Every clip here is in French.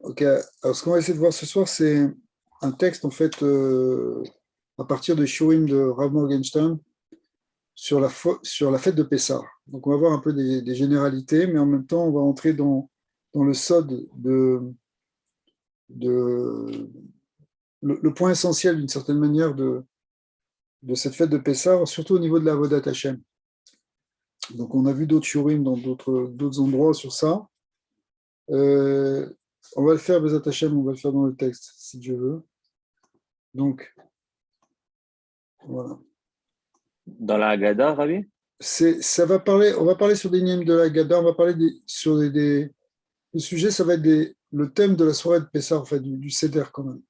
Ok, alors ce qu'on va essayer de voir ce soir, c'est un texte en fait à partir de Shurim de Rav Morgenstern sur sur la fête de Pessah. Donc on va voir un peu des généralités, mais en même temps on va entrer dans le sod de le point essentiel d'une certaine manière de cette fête de Pessah, surtout au niveau de la Avodat Hashem. Donc on a vu d'autres Shurim dans d'autres endroits sur ça. Euh, on va le faire, Bezat Hashem, on va le faire dans le texte, si Dieu veut. Donc voilà. Dans la Haggadah, Rabbi? Ça va parler, on va parler sur des nièmes de la Gada, on va parler sur le sujet, ça va être le thème de la soirée de Pessah, en fait, du Seder quand même.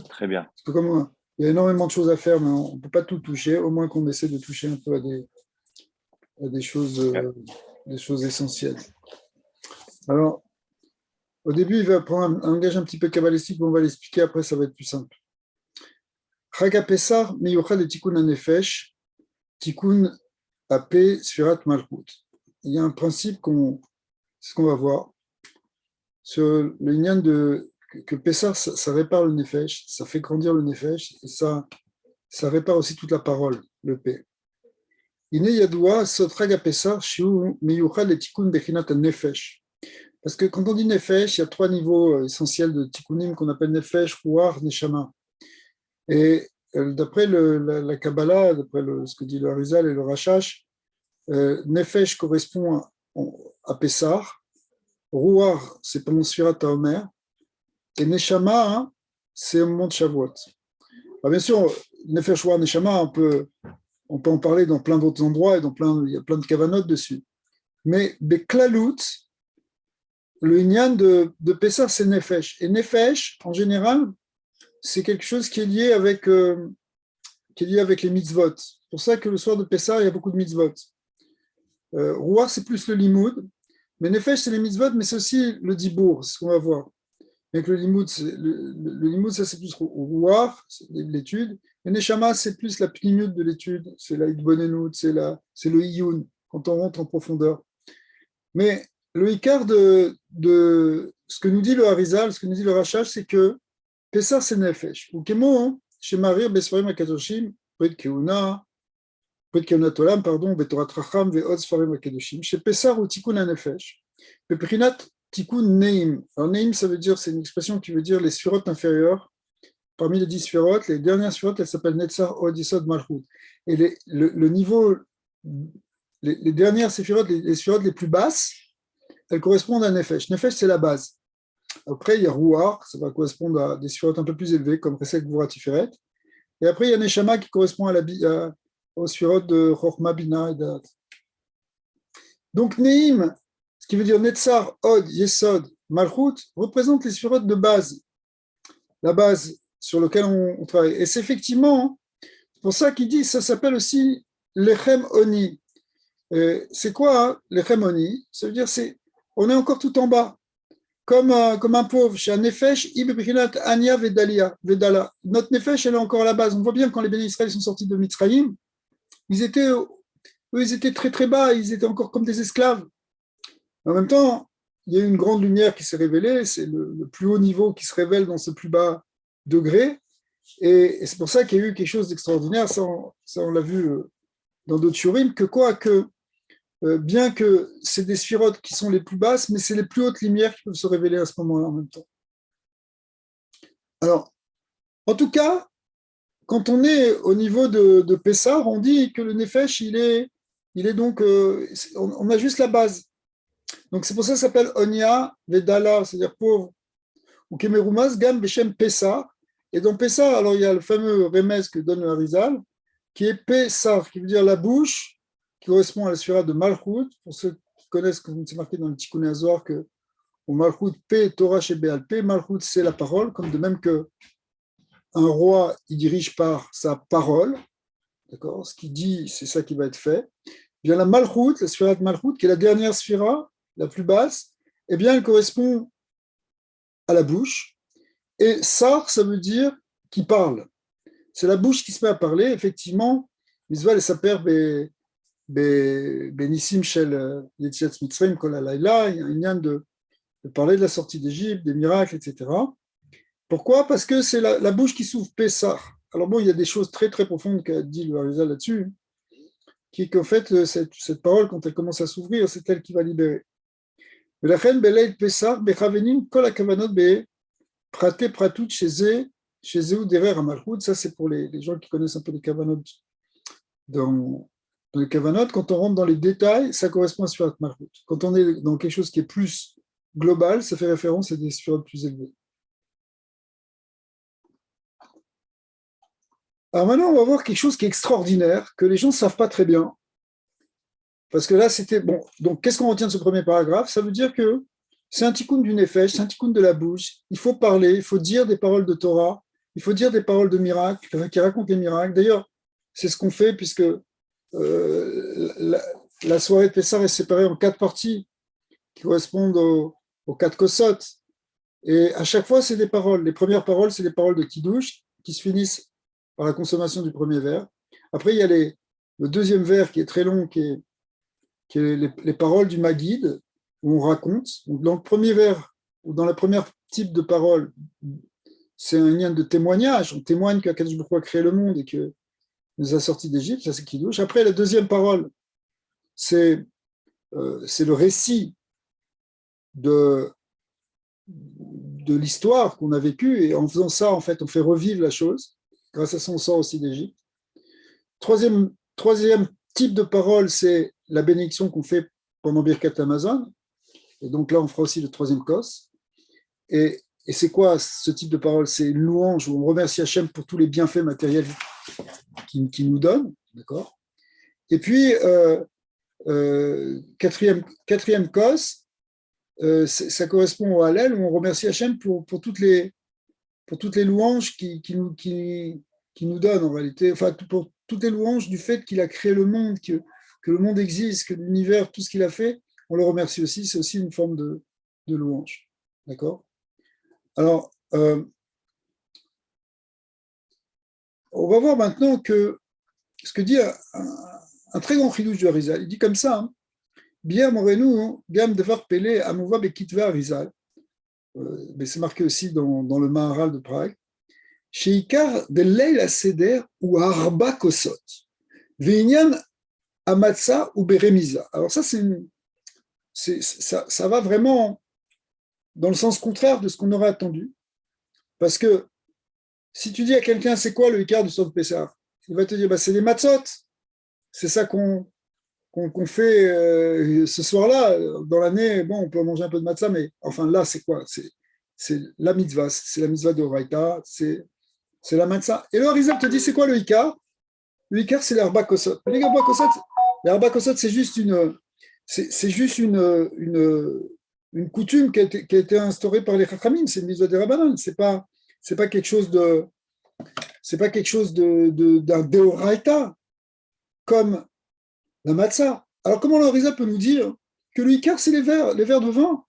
Très bien. Parce que comme il y a énormément de choses à faire, mais on ne peut pas tout toucher, au moins qu'on essaie de toucher un peu à des choses essentielles. Alors, au début, il va prendre un langage un petit peu kabbalistique, mais on va l'expliquer, après ça va être plus simple. Chag Pessah, miyuchad et tikkun hanefesh, tikkun apé sfirat malchut. Il y a un principe c'est ce qu'on va voir, sur le lien que Pessah, ça répare le Nefesh, ça fait grandir le Nefesh, et ça répare aussi toute la parole, le P. Ine yadoua sotrag Pessah, shiu miyuchad et tikkun bechinat Nefesh. Parce que quand on dit Nefesh, il y a trois niveaux essentiels de tikkunim qu'on appelle Nefesh, Ruach, Neshama. Et d'après la Kabbalah, d'après ce que dit le Harizal et le Rashash, Nefesh correspond à Pessah, Ruach, c'est pendant Sfirat HaOmer, et Neshama, hein, c'est au moment de Shavuot. Alors bien sûr, Nefesh Ruach Neshama, on peut en parler dans plein d'autres endroits, il y a plein de kavanot dessus. Mais Beklalout, le Inyan de Pessah, c'est Nefesh. Et Nefesh, en général, c'est quelque chose qui est lié avec les mitzvot. C'est pour ça que le soir de Pessah, il y a beaucoup de mitzvot. Ruach, c'est plus le limoud, mais Nefesh, c'est les mitzvot, mais c'est aussi le dibour, c'est ce qu'on va voir. Donc le limoud, ça c'est plus Ruach, c'est l'étude, et Neshama, c'est plus la pnimut de l'étude, c'est la hitbonenut, c'est le iyun, quand on rentre en profondeur. Mais le ikar de ce que nous dit le Harizal, ce que nous dit le Rashash, c'est que Pessah, c'est Nefesh. Ou Kemo, chez Marir, Besfarim Akadoshim, Prit Keuna, pardon, Betorat Racham, Ve'od Sfarim Akadoshim, chez Pessah ou Tikkun Nefesh. Peprinat Tikkun Neim. Alors Neim, ça veut dire, c'est une expression qui veut dire les sphirotes inférieures. Parmi les 10 sphirotes, les dernières sphirotes, elles s'appellent Netzar, Od, Yesod, Malchut. Et le niveau, les dernières sphirotes, les sphirotes les plus basses, elles correspondent à Nefesh. Nefesh, c'est la base. Après, il y a Ruach, ça va correspondre à des sphirotes un peu plus élevées, comme Resek, Gvura, Tiferet. Et après, il y a Neshama qui correspond aux sphirotes de Chochma, Bina et Da'at. Donc, Neim, ce qui veut dire Netzar, Od, Yesod, Malchut, représente les sphirotes de base, la base sur laquelle on travaille. Et c'est effectivement pour ça qu'il dit, ça s'appelle aussi Lechem Oni. C'est quoi hein, Lechem Oni? Ça veut dire on est encore tout en bas, comme un pauvre. Chez un Nefesh, Ibrinat Anya Vedala. Notre Nefesh, elle est encore à la base. On voit bien quand les bénis Israël sont sortis de Mitzrayim, ils étaient très très bas, ils étaient encore comme des esclaves. En même temps, il y a eu une grande lumière qui s'est révélée, c'est le plus haut niveau qui se révèle dans ce plus bas degré, et c'est pour ça qu'il y a eu quelque chose d'extraordinaire, ça on l'a vu dans d'autres shurim, que bien que c'est des sphirotes qui sont les plus basses, mais c'est les plus hautes lumières qui peuvent se révéler à ce moment-là en même temps. Alors, en tout cas, quand on est au niveau de Pessah, on dit que le Nefesh, il est donc, on a juste la base. Donc c'est pour ça que ça s'appelle Onia Vedala, c'est-à-dire pauvre. Ou Kemerumas Gam Beshem Pessah. Et dans Pessah, alors il y a le fameux remez que donne le Harizal, qui est Pessah, qui veut dire la bouche, qui correspond à la sphira de Malchut. Pour ceux qui connaissent, comme c'est marqué dans le Tikkun Azor, que au Malchut, P, Torah chez Béal, P, Malchut, c'est la parole, comme de même que un roi, il dirige par sa parole, d'accord? Ce qu'il dit, c'est ça qui va être fait. Bien la Malchut, la sphira de Malchut, qui est la dernière sphira, la plus basse, eh bien, elle correspond à la bouche. Et Sar, ça veut dire qui parle. C'est la bouche qui se met à parler, effectivement. Misval et Saper Benissim Shel Yetziat Mitzrayim Kol Halayla, il y a un lien de parler de la sortie d'Égypte, des miracles, etc. Pourquoi? Parce que c'est la bouche qui s'ouvre Pessah. Alors bon, il y a des choses très très profondes qu'a dit le Harizal là-dessus, qui est qu'en fait, cette parole, quand elle commence à s'ouvrir, c'est elle qui va libérer. ולכן בליל פסח מכוונים כל הכוונות בפרטי פרטות שזהו דרר המלכות. Ça, c'est pour les gens qui connaissent un peu les kavanot. Dans les kavanot, quand on rentre dans les détails, ça correspond à Sfirat Malchut. Quand on est dans quelque chose qui est plus global, ça fait référence à des Sfirat plus élevées. Alors maintenant, on va voir quelque chose qui est extraordinaire, que les gens ne savent pas très bien. Parce que là, c'était bon. Donc, qu'est-ce qu'on retient de ce premier paragraphe? Ça veut dire que c'est un tikkun du nefesh, c'est un tikkun de la bouche. Il faut parler, il faut dire des paroles de Torah, il faut dire des paroles de miracles, qui racontent les miracles. D'ailleurs, c'est ce qu'on fait, puisque la soirée de Pessah est séparée en 4 parties qui correspondent aux 4 kosot. Et à chaque fois, c'est des paroles. Les premières paroles, c'est des paroles de Kiddush qui se finissent par la consommation du premier verre. Après, il y a le deuxième verre qui est très long, qui est les paroles du Maguid, où on raconte. Donc, dans le premier vers, ou dans la première type de parole, c'est un lien de témoignage. On témoigne qu'Akadosh Baruch Hu a créé le monde et que nous a sortis d'Égypte. Ça, c'est Kiddush. Après, la deuxième parole, c'est le récit de l'histoire qu'on a vécue. Et en faisant ça, en fait, on fait revivre la chose. Grâce à ça, on sort aussi d'Égypte. Troisième type de parole, c'est la bénédiction qu'on fait pendant Birkat Hamazon. Et donc là, on fera aussi le troisième kos. Et c'est quoi ce type de parole? C'est une louange où on remercie Hachem pour tous les bienfaits matériels qu'il nous donne. D'accord? Et puis, quatrième kos, ça correspond au Hallel, où on remercie Hachem pour toutes les louanges qu'il nous donne en réalité. Enfin, pour toutes les louanges du fait qu'il a créé le monde, que le monde existe, que l'univers, tout ce qu'il a fait, on le remercie aussi. C'est aussi une forme de louange. D'accord? Alors, on va voir maintenant que ce que dit un très grand chidouche du Harizal. Il dit comme ça, hein, Bien morenu, gam devar pele amouva bekitva Harizal. Mais c'est marqué aussi dans le Maharal de Prague. Sheikar de Leil Seder ou Arba Kosot. Veinyan Amatsa ou Beremiza. Alors ça, ça va vraiment dans le sens contraire de ce qu'on aurait attendu. Parce que si tu dis à quelqu'un, c'est quoi le Ikar du Sot Pessah? Il va te dire, c'est les matzot. C'est ça qu'on fait ce soir-là. Dans l'année, bon, on peut manger un peu de matzah, mais enfin là, c'est quoi? C'est la mitzvah. C'est la mitzvah de Horaïta. C'est la matzah. Et le Harizal te dit, c'est quoi le Ikar? Le Ikar, c'est l'herba kosot. L'herba kosot, c'est juste une coutume qui a été instaurée par les Chachamim. C'est une mitzvah de Rabbanan. C'est pas quelque chose d'un Deoraita comme la matzah. Alors comment le Harizal peut nous dire que le Ikar, c'est les verres de vin?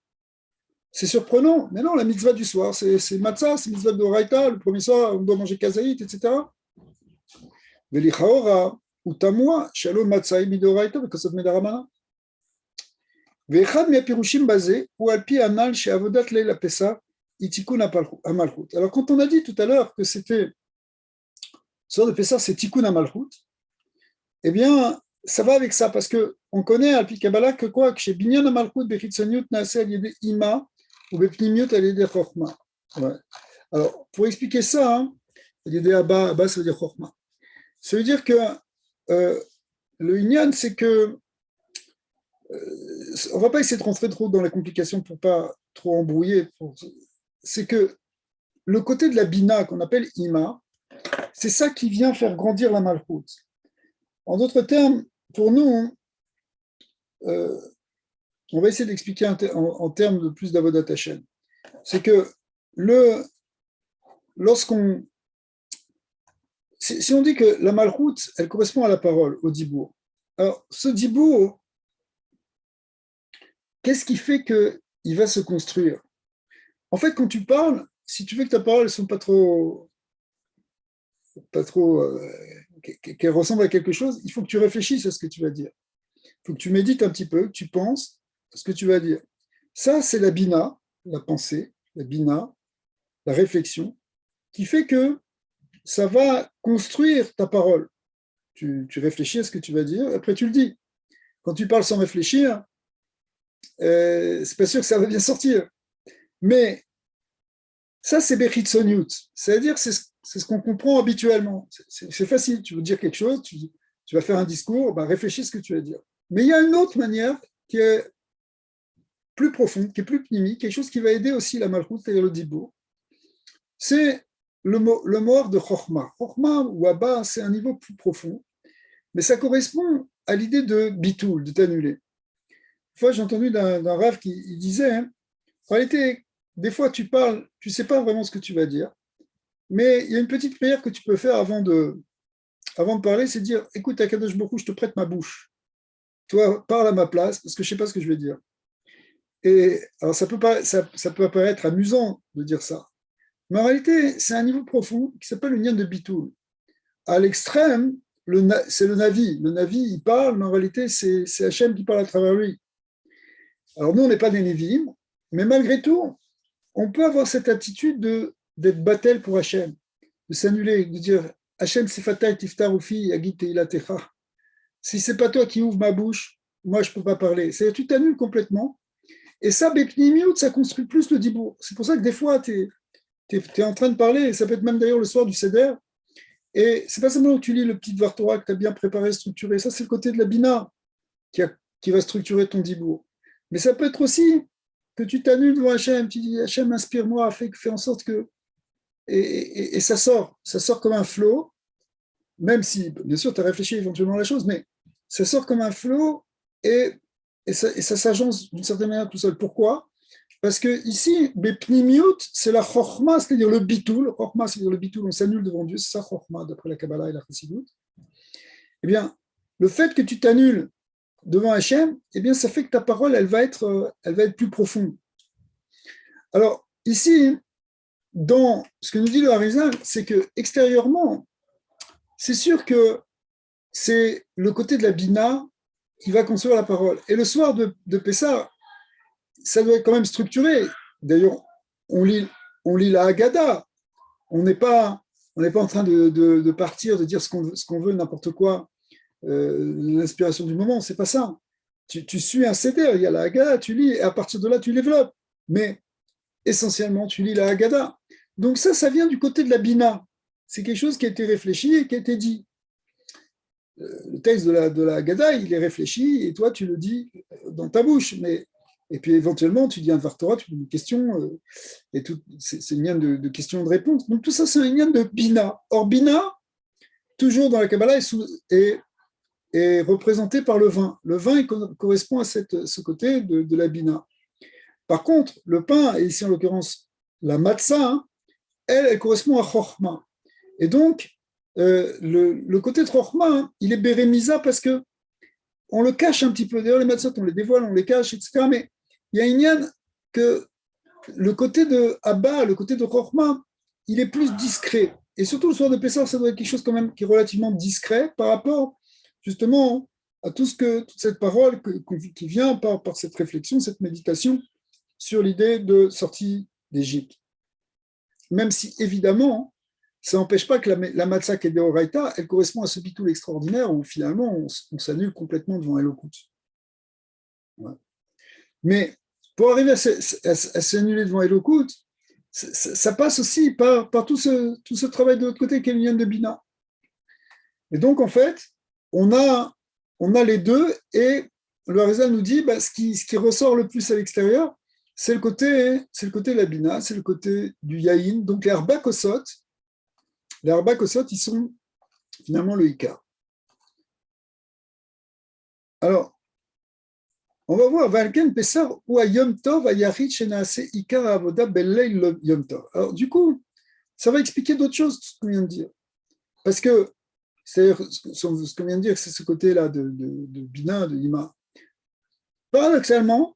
C'est surprenant. Mais non, la mitzvah du soir, c'est matzah, c'est mitzvah de Horaïta. Le premier soir, on doit manger kazaït, etc. Velichaora, utamua, shalom matzah midoraïta, vekosot medaramana. Ve'echad miapirushim basé, ou alpi anal chez avodat leila pesa, itikun amalchut. Alors quand on a dit tout à l'heure que c'était soir de Pessah, c'est tikkun amalchut, eh bien, ça va avec ça, parce qu'on connaît alpi Kabbalah que quoi? Que chez binyan amalchut bechitzoniut naase al yede ima, ou bepnimiut al yede chorma. Ouais. Alors, pour expliquer ça, hein, al yede abba, ça veut dire chorma. Ça veut dire que le inyan, c'est que on ne va pas essayer de rentrer trop dans la complication pour ne pas trop embrouiller. C'est que le côté de la bina qu'on appelle ima, c'est ça qui vient faire grandir la malchoute. En d'autres termes, pour nous, on va essayer d'expliquer en termes de plus d'avodat Hashem. C'est que lorsqu'on... Si on dit que la malchoute, elle correspond à la parole, au dibour. Alors, ce dibour, qu'est-ce qui fait qu'il va se construire? En fait, quand tu parles, si tu veux que ta parole ne soit pas trop qu'elle ressemble à quelque chose, il faut que tu réfléchisses à ce que tu vas dire. Il faut que tu médites un petit peu, que tu penses à ce que tu vas dire. Ça, c'est la bina. la pensée, la bina, la réflexion, qui fait que ça va construire ta parole. Tu réfléchis à ce que tu vas dire, après tu le dis. Quand tu parles sans réfléchir, c'est pas sûr que ça va bien sortir. Mais ça, c'est Bechitsoniut. C'est-à-dire, c'est ce qu'on comprend habituellement. C'est facile. Tu veux dire quelque chose, tu vas faire un discours, réfléchis à ce que tu vas dire. Mais il y a une autre manière qui est plus profonde, qui est plus pnimi, quelque chose qui va aider aussi la malchoute, c'est-à-dire le dibour. C'est le mot de Chokhmah. Chokhmah ou Abba, c'est un niveau plus profond, mais ça correspond à l'idée de bitoul, de t'annuler. Une fois, j'ai entendu d'un rave qui disait, en réalité, des fois tu parles, tu ne sais pas vraiment ce que tu vas dire, mais il y a une petite prière que tu peux faire avant de parler, c'est dire, écoute, Akadosh Baruch Hu, je te prête ma bouche. Toi, parle à ma place, parce que je ne sais pas ce que je vais dire. Et alors, ça peut apparaître amusant de dire ça, mais en réalité, c'est un niveau profond qui s'appelle le nian de bitoul. À l'extrême, c'est le Navi. Le Navi, il parle, mais en réalité, c'est Hachem qui parle à travers lui. Alors, nous, on n'est pas des Névim, mais malgré tout, on peut avoir cette attitude d'être battel pour Hachem, de s'annuler, de dire Hachem sifatai tiftar ufi agit teilatecha. Si c'est pas toi qui ouvre ma bouche, moi, je ne peux pas parler. C'est-à-dire, tu t'annules complètement. Et ça, Bepnimiut, ça construit plus le dibour. C'est pour ça que des fois, tu es en train de parler, et ça peut être même d'ailleurs le soir du Seder, et c'est pas simplement que tu lis le petit Dvar Torah que tu as bien préparé, structuré, ça c'est le côté de la Bina qui va structurer ton dibour. Mais ça peut être aussi que tu t'annules devant Hachem, tu dis Hachem, inspire-moi, fais en sorte que. Et ça sort comme un flot, même si, bien sûr, tu as réfléchi éventuellement à la chose, mais ça sort comme un flot et ça s'agence d'une certaine manière tout seul. Pourquoi ? Parce que ici, Bepnimiut, c'est la Chokhmah, c'est-à-dire le bitoul. Chokhmah, c'est-à-dire le bitoul, on s'annule devant Dieu, c'est ça Chokhmah, d'après la Kabbalah et la Chassidut. Eh bien, le fait que tu t'annules devant Hachem, eh bien, ça fait que ta parole, elle va être plus profonde. Alors, ici, dans ce que nous dit le Harizal, c'est que extérieurement, c'est sûr que c'est le côté de la Bina qui va construire la parole. Et le soir de Pessah, ça doit être quand même structuré. D'ailleurs, on lit la Haggadah. On n'est pas en train de partir, de dire ce qu'on veut, n'importe quoi, l'inspiration du moment. C'est pas ça. Tu suis un seder, il y a la Haggadah, tu lis, et à partir de là, tu développes. Mais essentiellement, tu lis la Haggadah. Donc ça vient du côté de la Bina. C'est quelque chose qui a été réfléchi et qui a été dit. Le texte de la Haggadah, il est réfléchi, et toi, tu le dis dans ta bouche. Et puis éventuellement, tu dis un Dvar Torah, tu poses une question, et tout, c'est une lien de questions et de réponses. Donc tout ça, c'est un lien de Bina. Or, Bina, toujours dans la Kabbalah, est représenté par le vin. Le vin il correspond à ce côté de la Bina. Par contre, le pain, et ici en l'occurrence la matzah, elle correspond à Chokhmah. Et donc, le côté de Chokhmah, il est bérémisa parce que on le cache un petit peu. D'ailleurs, les matzot, on les dévoile, on les cache, etc. Mais il y a une yann que le côté de Abba, le côté de Chokhmah, il est plus discret. Et surtout, le soir de Pessah, ça doit être quelque chose quand même qui est relativement discret par rapport justement à toute cette parole qui vient par cette réflexion, cette méditation sur l'idée de sortie d'Égypte. Même si, évidemment, ça n'empêche pas que la matzah qui est d'Oraita, elle correspond à ce bitoul extraordinaire où finalement on s'annule complètement devant Elokut. Ouais. Mais pour arriver à s'annuler devant Elokut, ça passe aussi par tout ce travail de l'autre côté qui est l'union de Bina. Et donc, en fait, on a les deux, et le Harizal nous dit ce qui ressort le plus à l'extérieur, c'est le côté de la Bina, c'est le côté du Yaïn. Donc, les Arba Kosot, ils sont finalement le Ikar. Alors, on va voir Valken Pessar ou à Yom Tov, à Yachid, Shenaase, Ikar, Avoda, Bellei, Yom Tov. Alors, du coup, ça va expliquer d'autres choses, ce qu'on vient de dire. Parce que, c'est-à-dire, ce qu'on vient de dire, c'est ce côté-là de Bina, de Ima. Paradoxalement,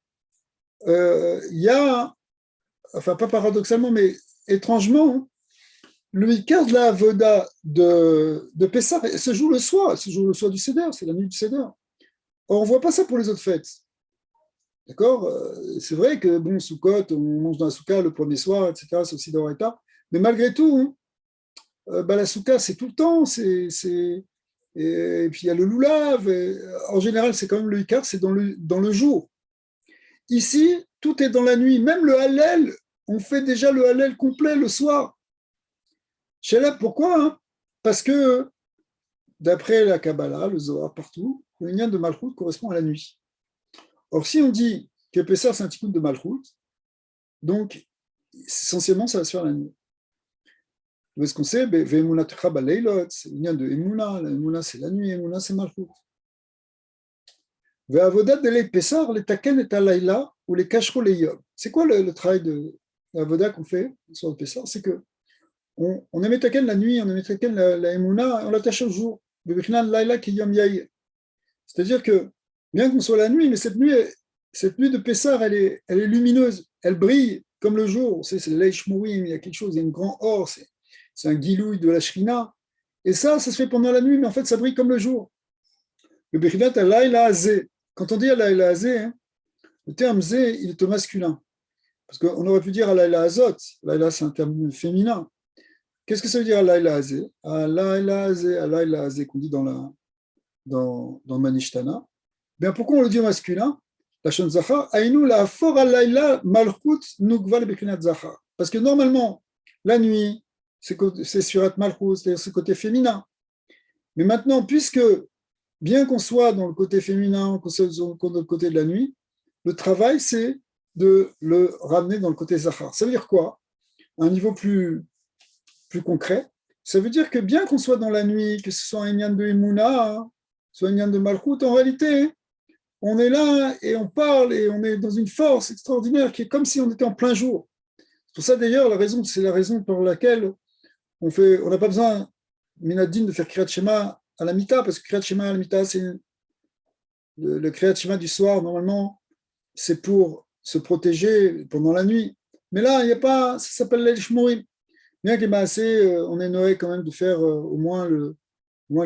il y a, enfin, pas paradoxalement, mais étrangement, le Ikar de la Avoda de Pessah se joue le soir du Seder, c'est la nuit du Seder. Or, on ne voit pas ça pour les autres fêtes. D'accord? C'est vrai que, bon, Sukkot, on mange dans la soukha le premier soir, etc., c'est aussi dans l'état. Mais malgré tout, hein, la soukha, c'est tout le temps. Et puis, il y a le loulav. En général, c'est quand même le ikar, c'est dans le jour. Ici, tout est dans la nuit. Même le hallel, on fait déjà le hallel complet le soir. Shelef, pourquoi? Hein? Parce que, d'après la Kabbalah, le Zohar, partout, le lien de Malchut correspond à la nuit. Or, si on dit que Pessah, c'est un tikkun de Malchut, donc, essentiellement, ça va se faire la nuit. Où est-ce qu'on sait? Ve'emunatcha baleilot, c'est le lien de Emouna. Emouna, c'est la nuit. Emouna, c'est Malchut. Ve'avodat de Pessah, les taken et alayla, ou les kashro les yom. C'est quoi le travail de l'avodat qu'on fait sur le Pessah? C'est que on émet taken la nuit, on émet taken la Emouna, on l'attache au jour. C'est-à-dire que, bien qu'on soit la nuit, mais cette nuit de Pessah, elle est lumineuse, elle brille comme le jour. C'est l'Eish Mourim, il y a quelque chose, il y a une grande or, c'est un guilouille de la Shrina. Et ça se fait pendant la nuit, mais en fait, ça brille comme le jour. Le Bechinat Alayla Azé. Quand on dit Alayla Azé, hein, le terme Zé, il est au masculin. Parce qu'on aurait pu dire Alayla Azot. Alayla, c'est un terme féminin. Qu'est-ce que ça veut dire Alayla Azé? Alayla Azé, qu'on dit dans le Manishtana. Bien, pourquoi on le dit au masculin? La Shon Zachar, Aïnou la for alayla malchut nukval bekinat Zachar. Parce que normalement, la nuit, c'est surat malchut, c'est-à-dire ce côté féminin. Mais maintenant, puisque, bien qu'on soit dans le côté féminin, qu'on soit dans le côté de la nuit, le travail, c'est de le ramener dans le côté Zachar. Ça veut dire quoi? À un niveau plus concret, ça veut dire que bien qu'on soit dans la nuit, que ce soit un Inyan de Emouna, soit un Inyan de Malchut, en réalité, on est là et on parle et on est dans une force extraordinaire qui est comme si on était en plein jour. C'est pour ça d'ailleurs, c'est la raison pour laquelle on n'a pas besoin, Minadine, de faire Kriyat Shema à la Mita, parce que Kriyat Shema à la Mita, c'est le Kriyat Shema du soir, normalement, c'est pour se protéger pendant la nuit. Mais là, il n'y a pas, ça s'appelle l'Elishmorim. Bien qu'il y ait on est Noé quand même de faire au moins le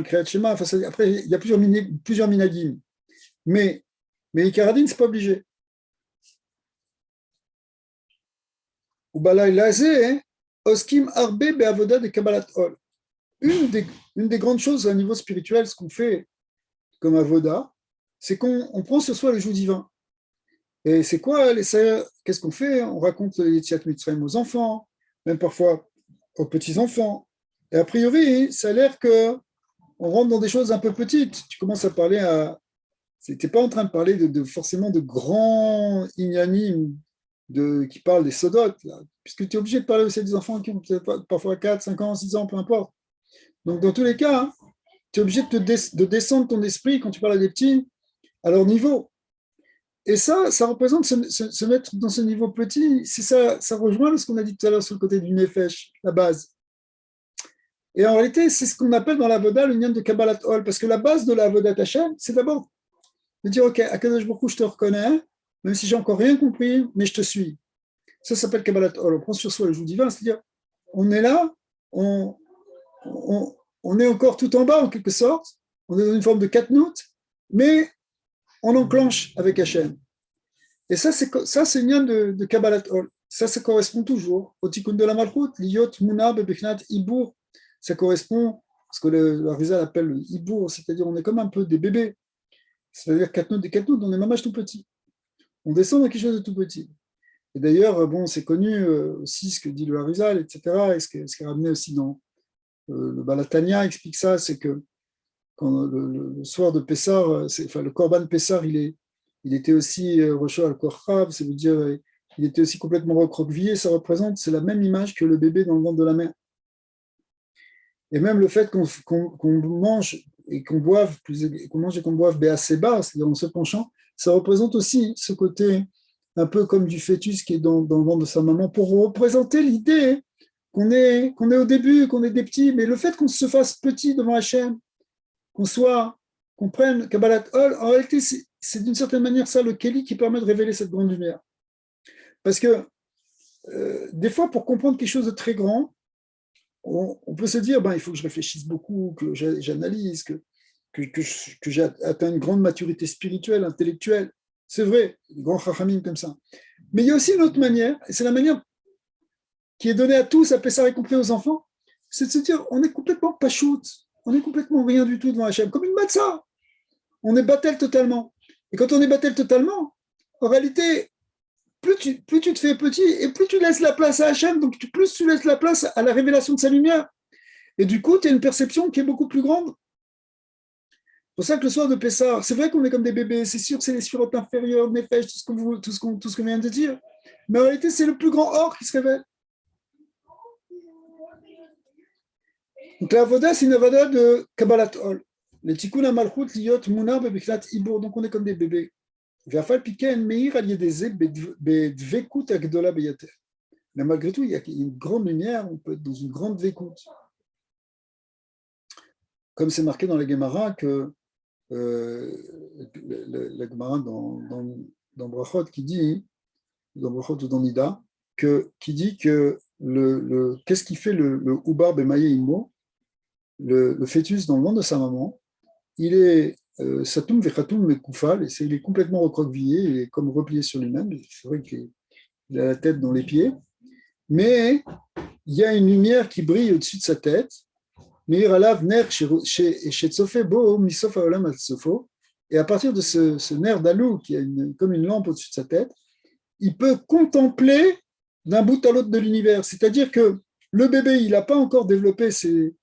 Kriyat Shema. Enfin, après, il y a plusieurs minagim. Mais Ikaradine, ce n'est pas obligé. Ou balay lazé, oskim arbe be'avoda de kabbalat ol. Une des grandes choses à niveau spirituel, ce qu'on fait comme avoda, c'est qu'on prend sur soi le joug divin. Et c'est quoi qu'est-ce qu'on fait? On raconte les Yetziat Mitzrayim aux enfants, même parfois aux petits-enfants. Et a priori, ça a l'air qu'on rentre dans des choses un peu petites. Tu commences à parler à... Tu n'es pas en train de parler forcément de grands ignanim qui parlent des sodotes, là, puisque tu es obligé de parler aussi à des enfants qui ont parfois 4, 5 ans, 6 ans, peu importe. Donc, dans tous les cas, hein, tu es obligé de descendre ton esprit quand tu parles à des petits à leur niveau. Et ça représente se mettre dans ce niveau petit. C'est ça rejoint ce qu'on a dit tout à l'heure sur le côté du nefesh, la base. Et en réalité, c'est ce qu'on appelle dans la Voda le lien de Kabbalat Ol, parce que la base de la Voda Hashem, c'est d'abord de dire, OK, Akadosh Baruch Hu, je te reconnais, même si j'ai encore rien compris, mais je te suis. Ça s'appelle Kabbalat Ol. On prend sur soi le joug divin, c'est-à-dire, on est là, on est encore tout en bas, en quelque sorte, on est dans une forme de katnout, mais on enclenche avec Hachem. Et ça, c'est le lien de Kabbalat Ol. Ça correspond toujours au tikkun de la Malchut, Liot, Muna, Bebechnat, Ibour. Ça correspond, ce que le Arizal appelle le Ibour, c'est-à-dire on est comme un peu des bébés. C'est-à-dire des katnout, on est mamage tout petit. On descend dans quelque chose de tout petit. Et d'ailleurs, bon, c'est connu aussi ce que dit le Harizal, etc. Et ce qui est ramené aussi dans le Balatania explique ça, c'est que quand le soir de Pessar, le Korban Pessar, il était aussi Rocho al-Korchav, ça veut dire il était aussi complètement recroquevillé. Ça représente, c'est la même image que le bébé dans le ventre de la mère. Et même le fait qu'on mange et qu'on boive, béassébar, c'est-à-dire en se penchant, ça représente aussi ce côté un peu comme du fœtus qui est dans le ventre de sa maman, pour représenter l'idée qu'on est au début, qu'on est des petits, mais le fait qu'on se fasse petit devant Hachem, qu'on prenne Kabbalat Ol, en réalité, c'est d'une certaine manière ça le Kéli qui permet de révéler cette grande lumière. Parce que des fois, pour comprendre quelque chose de très grand, on peut se dire, il faut que je réfléchisse beaucoup, que j'analyse, que j'ai atteint une grande maturité spirituelle, intellectuelle. C'est vrai, les grands chachamim comme ça. Mais il y a aussi une autre manière, et c'est la manière qui est donnée à tous, à Pessah, y compris aux enfants, c'est de se dire, on est complètement pachout, on est complètement rien du tout devant Hachem, comme une matzah. On est battel totalement. Et quand on est battel totalement, en réalité, plus tu te fais petit et plus tu laisses la place à Hachem, donc plus tu laisses la place à la révélation de sa lumière. Et du coup, tu as une perception qui est beaucoup plus grande. C'est pour ça que le soir de Pessah, c'est vrai qu'on est comme des bébés, c'est sûr que c'est les sphirotes inférieures, Nefesh, tout ce qu'on vient de dire. Mais en réalité, c'est le plus grand or qui se révèle. Donc la Avoda, c'est une Avoda de Kabbalat Ol. Les Tikkun HaMalchut Liot Muna Bebiklat Ibur, donc on est comme des bébés. Ve'afal piken meir al yedeze bedvekut agdola beyater. Mais malgré tout, il y a une grande lumière, on peut être dans une grande vécoute. Comme c'est marqué dans la Gemara que la Gemara dans Brachot qui dit, dans Brachot ou dans Nida, qui dit que qu'est-ce qui fait le Ubar Bemaye Imo, le fœtus dans le ventre de sa maman, il est Satoum Vechatum Mekoufal, et il est complètement recroquevillé, il est comme replié sur lui-même, c'est vrai qu'il a la tête dans les pieds, mais il y a une lumière qui brille au-dessus de sa tête, et à partir de ce nerf d'Alou, qui a comme une lampe au-dessus de sa tête, il peut contempler d'un bout à l'autre de l'univers. C'est-à-dire que le bébé, il n'a pas encore développé ses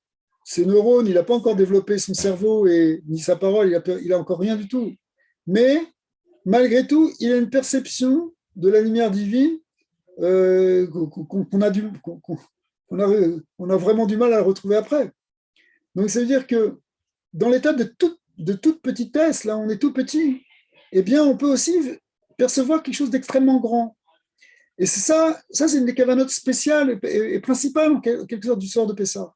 neurones, il n'a pas encore développé son cerveau et ni sa parole, il a encore rien du tout. Mais malgré tout, il a une perception de la lumière divine qu'on a vraiment du mal à retrouver après. Donc ça veut dire que dans l'état de toute petitesse, là on est tout petit, eh bien on peut aussi percevoir quelque chose d'extrêmement grand. Et ça c'est une des cavanotes spéciales et principales en quelque sorte du soir de Pessah.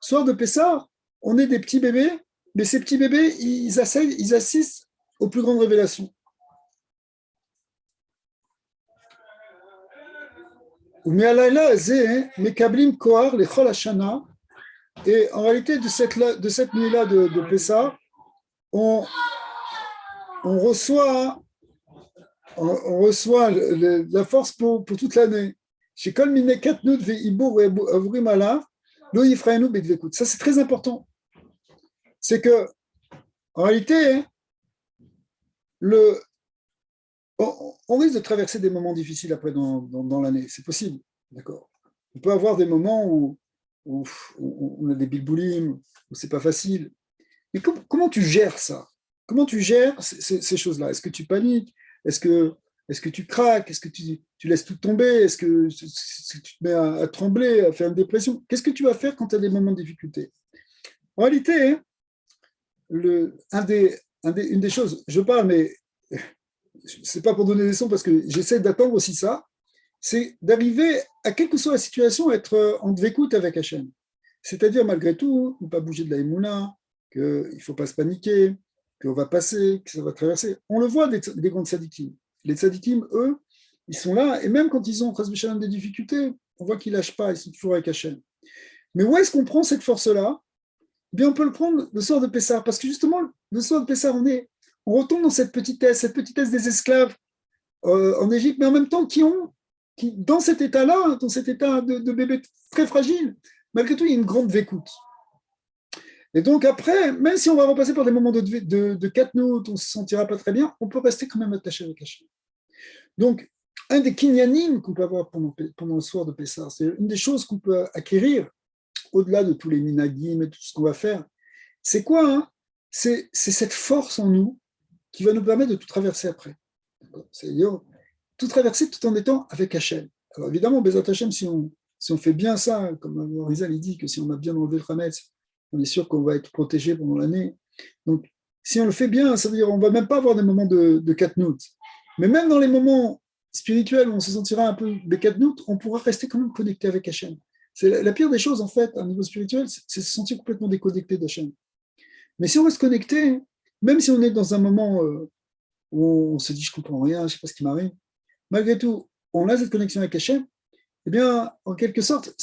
Soir de Pessah, on est des petits bébés, mais ces petits bébés, ils assistent aux plus grandes révélations. Et en réalité, de cette nuit-là de Pessah, on reçoit la force pour toute l'année. Ça, c'est très important. C'est que, en réalité, on risque de traverser des moments difficiles après dans l'année. C'est possible, d'accord. On peut avoir des moments où on a des bilboulim, où c'est pas facile. Mais comment tu gères ça? Comment tu gères ces choses-là? Est-ce que tu paniques? Est-ce que tu craques? Est-ce que tu laisses tout tomber? Est-ce que tu te mets à trembler, à faire une dépression? Qu'est-ce que tu vas faire quand tu as des moments de difficulté? En réalité, une des choses, je parle, mais c'est pas pour donner des sons parce que j'essaie d'attendre aussi ça, c'est d'arriver à quelle que soit la situation, être en écoute avec Hachem. C'est-à-dire, malgré tout, ne pas bouger de la émouna, qu'il ne faut pas se paniquer, qu'on va passer, que ça va traverser. On le voit des grands tzadikim. Les tzadikim, eux, ils sont là, et même quand ils ont des difficultés, on voit qu'ils ne lâchent pas, ils sont toujours avec Hachem. Mais où est-ce qu'on prend cette force-là? Eh bien, on peut le prendre le soir de Pessah, parce que justement, le soir de Pessah, on retombe dans cette petitesse des esclaves en Égypte, mais en même temps qui dans cet état-là, dans cet état de bébé très fragile, malgré tout, il y a une grande vécoute. Et donc après, même si on va repasser par des moments de katnout, on ne se sentira pas très bien, on peut rester quand même attaché avec Hachem. Donc, un des kinyanim qu'on peut avoir pendant le soir de Pessah, c'est une des choses qu'on peut acquérir, au-delà de tous les minagim et tout ce qu'on va faire, c'est quoi hein? C'est cette force en nous qui va nous permettre de tout traverser après. C'est-à-dire tout traverser tout en étant avec Hachem. Alors évidemment, Bezat Hachem, si on fait bien ça, comme Rizal dit que si on a bien enlevé le Khametz, on est sûr qu'on va être protégé pendant l'année. Donc, si on le fait bien, ça veut dire qu'on ne va même pas avoir des moments de katnout. Mais même dans les moments spirituels où on se sentira un peu de katnout, on pourra rester quand même connecté avec Hachem. C'est la pire des choses, en fait, à un niveau spirituel, c'est se sentir complètement déconnecté d'Hachem. Mais si on reste connecté, même si on est dans un moment où on se dit « je ne comprends rien, je ne sais pas ce qui m'arrive », malgré tout, on a cette connexion avec Hachem, eh bien, en quelque sorte,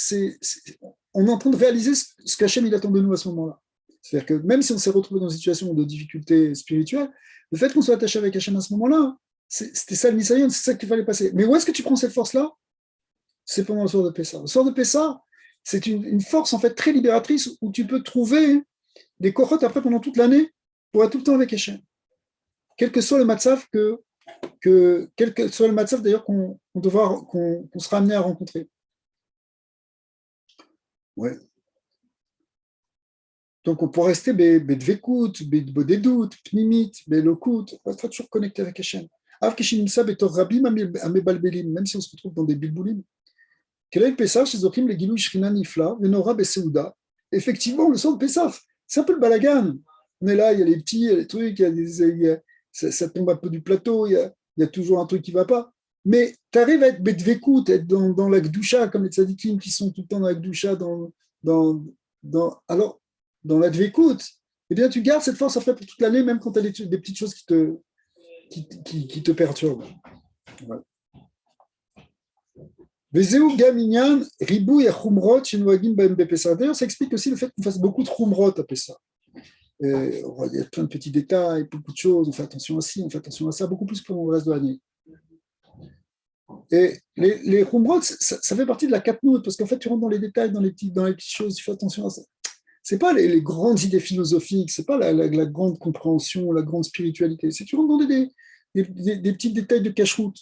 on est en train de réaliser ce qu'Hachem il attend de nous à ce moment-là. C'est-à-dire que même si on s'est retrouvé dans une situation de difficulté spirituelle, le fait qu'on soit attaché avec Hachem à ce moment-là, C'était ça le Nisayon, c'est ça qu'il fallait passer. Mais où est-ce que tu prends cette force-là? C'est pendant le soir de Pessah. Le soir de Pessah, c'est une force en fait très libératrice où tu peux trouver des cohortes après pendant toute l'année pour être tout le temps avec Hachem. Quel que soit le matzav quel que soit le matzav d'ailleurs qu'on sera amené à rencontrer. Ouais. Donc on peut rester bedvekut, bededut, pnimit, belokut, on restera toujours connecté avec Hachem. Même si on se retrouve dans des bilboulim. Effectivement, le soir de Pessah, c'est un peu le balagan. On est là, il y a les petits, il y a les trucs, ça tombe un peu du plateau, il y a toujours un truc qui ne va pas. Mais tu arrives à être bedvekut, être dans la gdusha, comme les tzadikim qui sont tout le temps dans la gdusha, alors, dans la dvekut, eh bien, tu gardes cette force après pour toute l'année, même quand tu as des petites choses qui te perturbent. Ouais. D'ailleurs, ça explique aussi le fait qu'on fasse beaucoup de chumrot à Pessah. Il y a plein de petits détails, beaucoup de choses, on fait attention à ci, on fait attention à ça, beaucoup plus pour le reste de l'année. Et les chumrot, ça fait partie de la katnout, parce qu'en fait, tu rentres dans les détails, dans les petites choses, tu fais attention à ça. C'est pas les grandes idées philosophiques, c'est pas la grande compréhension, la grande spiritualité, c'est tu rentres dans des petits détails de cache-route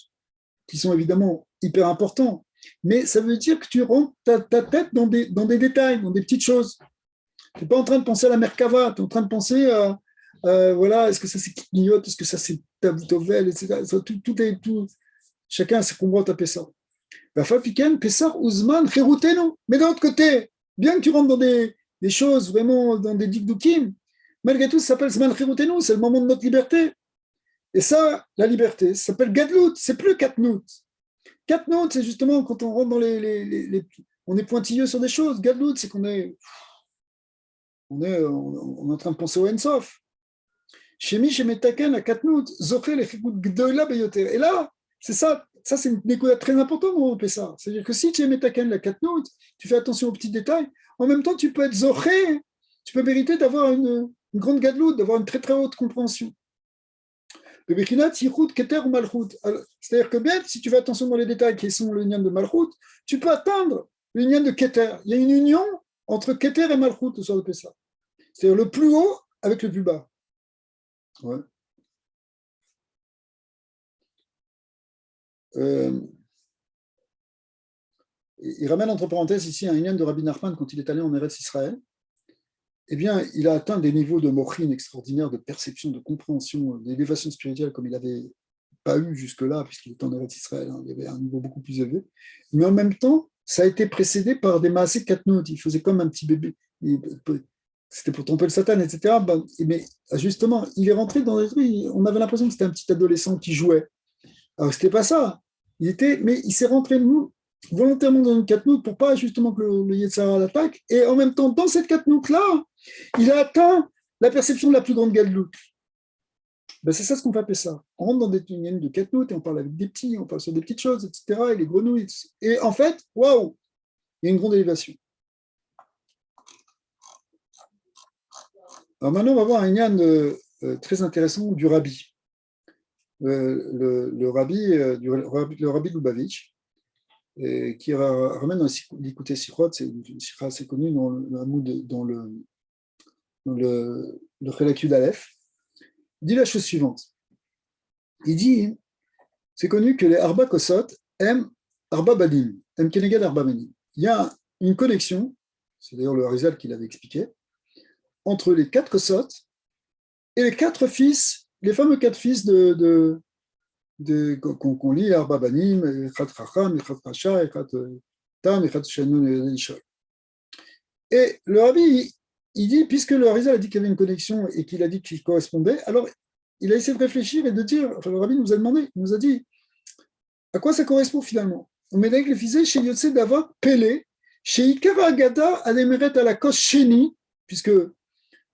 qui sont évidemment hyper importants. Mais ça veut dire que tu rentres ta tête dans des détails, dans des petites choses. Tu n'es pas en train de penser à la Merkava, tu es en train de penser à, voilà, est-ce que ça c'est Kniot, est-ce que ça c'est Tavutovel, etc. Tout, chacun a ses combats à Pessah. Pessah, Ouzman, Cheruteno. Mais d'un autre côté, bien que tu rentres dans des choses vraiment, dans des dikdukim, malgré tout, ça s'appelle Zman Cheruteno, c'est le moment de notre liberté. Et ça, la liberté, ça s'appelle Gadlout, c'est plus Katnout. Katnout, c'est justement quand on rentre dans on est pointilleux sur des choses. Gadlout, c'est qu'on est en train de penser au Ensof. Shemi, Shemetaken, la Katnout, Zoché, les Chikout, Gdoila, Beyoter. Et là, c'est ça c'est une découverte très importante dans Pessah. C'est-à-dire que si tu es Metaken, la Katnout, tu fais attention aux petits détails, en même temps, tu peux être Zoché, tu peux mériter d'avoir une grande Gadlout, d'avoir une très très haute compréhension. C'est-à-dire que même si tu fais attention dans les détails qui sont le nian de Malchut, tu peux atteindre le nian de Keter. Il y a une union entre Keter et Malchut le soir de Pessah. C'est-à-dire le plus haut avec le plus bas. Ouais. Il ramène entre parenthèses ici un nian de Rabbi Nachman quand il est allé en Eretz Israël. Eh bien, il a atteint des niveaux de mochin extraordinaires, de perception, de compréhension, d'élévation spirituelle comme il n'avait pas eu jusque-là, puisqu'il était en Eretz Israël, il y avait un niveau beaucoup plus élevé. Mais en même temps, ça a été précédé par des maasé katnout. Il faisait comme un petit bébé. C'était pour tromper le Satan, etc. Mais justement, il est rentré dans des trucs, on avait l'impression que c'était un petit adolescent qui jouait. Alors, c'était pas ça. Mais il s'est rentré volontairement dans une katnout pour pas justement que le Yetzirah l'attaque. Et en même temps, dans cette katnout-là, il a atteint la perception de la plus grande gadlout. C'est ça ce qu'on va appeler ça. On rentre dans des unions de katnout et on parle avec des petits, on parle sur des petites choses, etc. Et les grenouilles. Et en fait, waouh, il y a une grande élévation. Alors maintenant, on va voir un yann très intéressant du rabbi. Le rabbi Lubavitch, qui ramène dans l'écouté Sichot, c'est une sikha assez connue dans le Chelak Yud Aleph. Il dit la chose suivante. Il dit, c'est connu que les Arba Kosot aiment Arba Badim, aiment Kenegad Arba Badim. Il y a une connexion, c'est d'ailleurs le Harizal qui l'avait expliqué, entre les 4 Kosot et les 4 fils, les fameux 4 fils qu'on lit, Arba Banim, Echad Chacham, Echad Rasha, Echad Tam, Echad Shanun et Ishol. Et le Rabbi, il dit, puisque le Harizal a dit qu'il y avait une connexion et qu'il a dit qu'il correspondait, alors il a essayé de réfléchir et de dire, enfin le Rabbi nous a demandé, il nous a dit, à quoi ça correspond finalement? On met avec le fils chez Yotse Dava, Pélé, chez Ikara Agada, Ademeret à la Kos Sheni, puisque,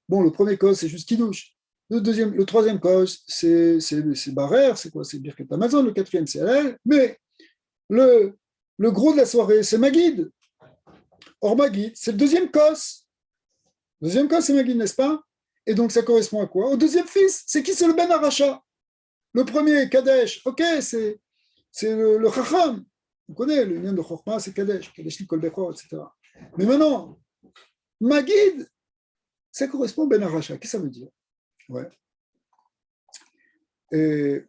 bon, le premier Kos, c'est juste Kiddush. Le troisième Kos, c'est Barer, c'est quoi? C'est Birket Amazon, le quatrième, c'est Hallel, mais le gros de la soirée, c'est Magid. Or, Magid, c'est le deuxième Kos. Le deuxième Kos, c'est Magid, n'est-ce pas? Et donc, ça correspond à quoi? Au deuxième fils. C'est qui? C'est le Ben Aracha. Le premier, Kadesh, ok, c'est le Chacham. On connaît le lien de Chorma, c'est Kadesh, Kadesh Likol Bechor, etc. Mais maintenant, Magid, ça correspond à Ben Aracha. Qu'est-ce que ça veut dire? Ouais. Et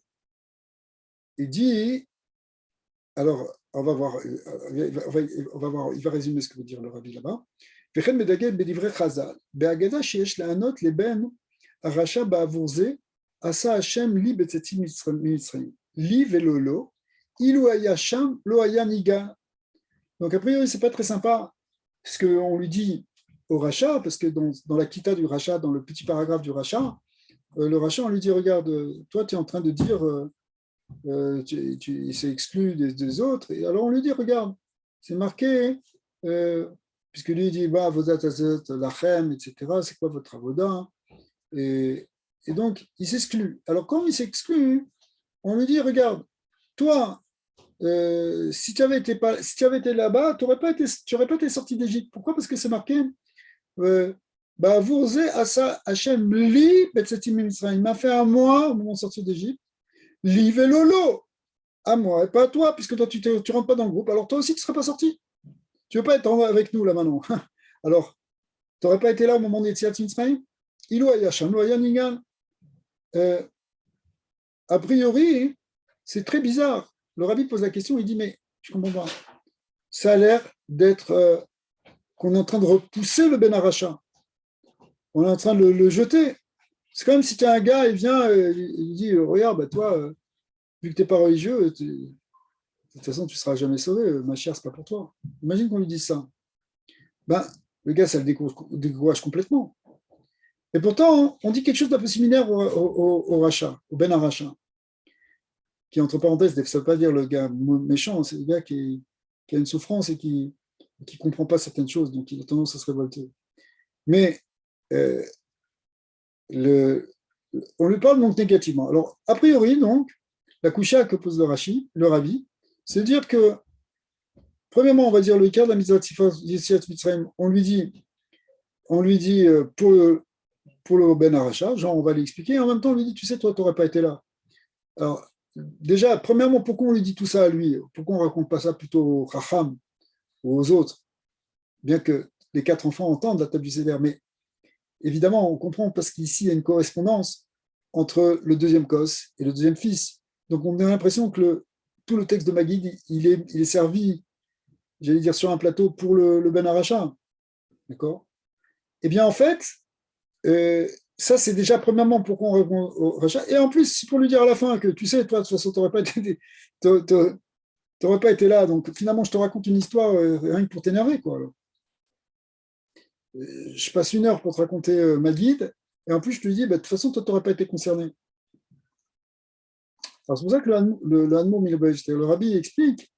il dit, alors, on va voir, il va résumer ce que veut dire le rabbi là-bas. וכן מדגל בדברי חז"ל, בהגדה שיש לענות לבן הרשע בעבור זה, עשה השם לי בצאתי ממצרים, לי ולא לו, אילו היה שם, לא היה ניגע. Donc, a priori, c'est pas très sympa ce qu'on lui dit au rachat, parce que dans la kita du rachat, dans le petit paragraphe du rachat, le rachat, on lui dit, regarde, toi, tu es en train de dire, il s'est exclu des autres, et alors on lui dit, regarde, c'est marqué, puisque lui il dit, bah, vodat azot lachem, etc., c'est quoi votre avoda? Et donc, il s'exclut. Alors, quand il s'exclut, on lui dit, regarde, toi, si tu avais été là-bas, tu n'aurais pas été sorti d'Égypte. Pourquoi? Parce que c'est marqué, Vourze asa Hachem li betzetim Mitzrayim. Il m'a fait à moi au moment de sortir d'Égypte. Li velolo, à moi et pas à toi, puisque toi tu ne rentres pas dans le groupe. Alors toi aussi tu ne serais pas sorti. Tu ne veux pas être avec nous là maintenant. Alors, tu n'aurais pas été là au moment des Tziat Mitzrayim. Ilo Hachem, lo Nigan. A priori, c'est très bizarre. Le rabbi pose la question, il dit, mais je comprends pas. Ça a l'air d'être qu'on est en train de repousser le Ben Aracha. On est en train de le jeter. C'est comme si tu as un gars, il vient, il dit, regarde, bah, toi, vu que tu n'es pas religieux, de toute façon, tu ne seras jamais sauvé, ma chère, ce n'est pas pour toi. Imagine qu'on lui dise ça. Ben, le gars, ça le décourage complètement. Et pourtant, on dit quelque chose d'un peu similaire au rachat, au Ben Aracha, qui, entre parenthèses, ça ne veut pas dire le gars méchant, c'est le gars qui a une souffrance et qui ne comprend pas certaines choses, donc il a tendance à se révolter. Mais on lui parle donc négativement. Alors, a priori, donc, la coucha que pose le rabbi, c'est de dire que, premièrement, on va dire le cas de la mitzvah Yetziat Mitzrayim, on lui dit pour le Ben Aracha, genre on va l'expliquer, et en même temps on lui dit, tu sais, toi, tu n'aurais pas été là. Alors, déjà, premièrement, pourquoi on lui dit tout ça à lui? Pourquoi on ne raconte pas ça plutôt aux Chacham ou aux autres? Bien que les 4 enfants entendent la table du Seder, mais évidemment, on comprend parce qu'ici, il y a une correspondance entre le deuxième Kos et le deuxième fils. Donc, on a l'impression que tout le texte de Maguid, il est servi, j'allais dire, sur un plateau pour le Ben Aracha. D'accord? Eh bien, en fait, ça, c'est déjà premièrement pourquoi on répond au rachat. Et en plus, c'est pour lui dire à la fin que, tu sais, toi, de toute façon, tu n'aurais pas été là. Donc, finalement, je te raconte une histoire rien que pour t'énerver, quoi. Je passe 1 heure pour te raconter ma guide, et en plus je te dis, bah, de toute façon, toi, tu n'aurais pas été concerné. Alors, c'est pour ça que le rabbi explique,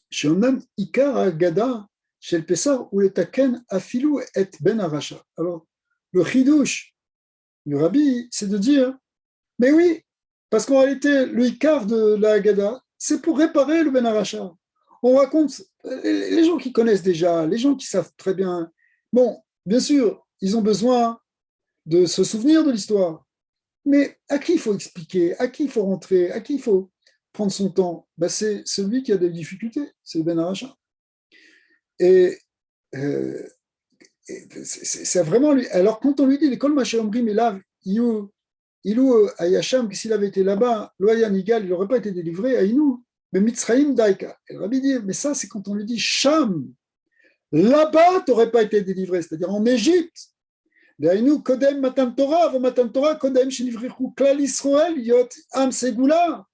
chez un Ikar Gada, chez le Pessar, où le Taken Afilou et Ben Aracha. Alors, le chidouche du rabbi, c'est de dire, mais oui, parce qu'en réalité, le Ikar de la Haggadah, c'est pour réparer le Ben Aracha. On raconte, les gens qui connaissent déjà, les gens qui savent très bien. Bon, bien sûr, ils ont besoin de se souvenir de l'histoire, mais à qui il faut expliquer, à qui il faut rentrer, à qui il faut prendre son temps? Ben, c'est celui qui a des difficultés, c'est le Ben Aracha. Et c'est vraiment lui. Alors, quand on lui dit l'école Machéomri, mais là, Ilou Ayasham, s'il avait été là-bas, Loaya Nigal, il n'aurait pas été délivré à Inou. Mais Mitzraïm Daika. Et le rabbi dit, mais ça, c'est quand on lui dit Sham. Là-bas, tu n'aurais pas été délivré, c'est-à-dire en Égypte. D'aïnou, Kodem Matan Torah, avant Matan Torah, Kodem Shinivrichu Klal Israël, Yot Am Segula.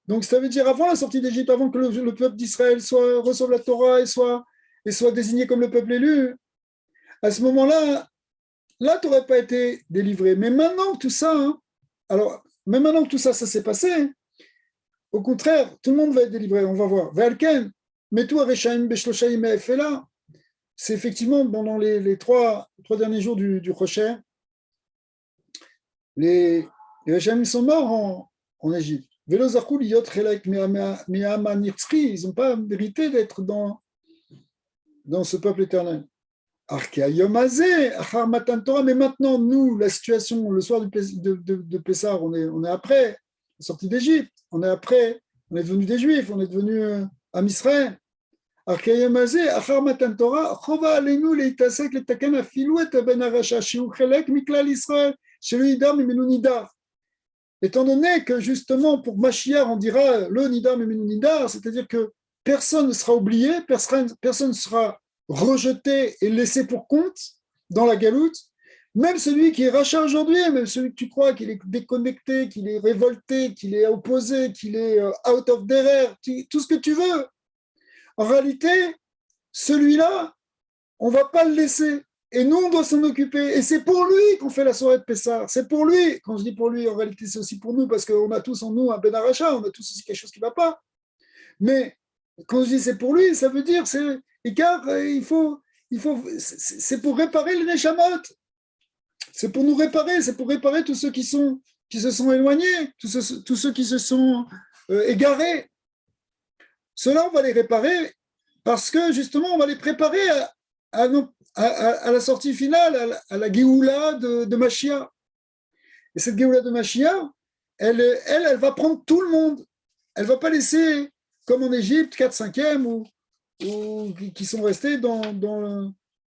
Donc, ça veut dire avant la sortie d'Égypte, avant que le peuple d'Israël reçoive la Torah et soit désigné comme le peuple élu, à ce moment-là, là, tu n'aurais pas été délivré. Mais maintenant que tout ça, ça s'est passé, au contraire, tout le monde va être délivré, on va voir. Ve'alken, metu areshaim b'shloshaim efela, c'est effectivement pendant les trois derniers jours du Rocher, les Reshaim sont morts en Égypte. Velo zarku liyot chelek me'ama nitzri, ils n'ont pas mérité d'être dans ce peuple éternel. Mais maintenant, nous, la situation, le soir de Pessar, on est après. sortie d'Égypte. On est après, on est devenu des Juifs, on est devenu Am Israël. הקיים הזה, אחר מתן תורה, חובה עלינו להתעסק לתקן אפילו את הבן הרשע, שהוא חלק מכלל ישראל, שלא ידע ממנו נידר. Étant donné que justement pour Mashiach, on dira le nidar memenu nidar, c'est-à-dire que personne ne sera oublié, personne ne sera rejeté et laissé pour compte dans la galoute, même celui qui est rachat aujourd'hui, même celui que tu crois qu'il est déconnecté, qu'il est révolté, qu'il est opposé, qu'il est out of derrière, tout ce que tu veux. En réalité, celui-là, on ne va pas le laisser. Et nous, on doit s'en occuper. Et c'est pour lui qu'on fait la soirée de Pessah. C'est pour lui. Quand je dis pour lui, en réalité, c'est aussi pour nous, parce qu'on a tous en nous un Ben Aracha, on a tous aussi quelque chose qui ne va pas. Mais quand je dis c'est pour lui, ça veut dire, car c'est pour réparer les Neshamot. C'est pour nous réparer, c'est pour réparer tous ceux qui se sont éloignés, tous ceux qui se sont égarés. Ceux-là, on va les réparer parce que justement, on va les préparer à la sortie finale, à la Géoula de Mashiach. Et cette Géoula de Mashiach, elle va prendre tout le monde. Elle ne va pas laisser, comme en Égypte, 4/5 ou qui sont restés dans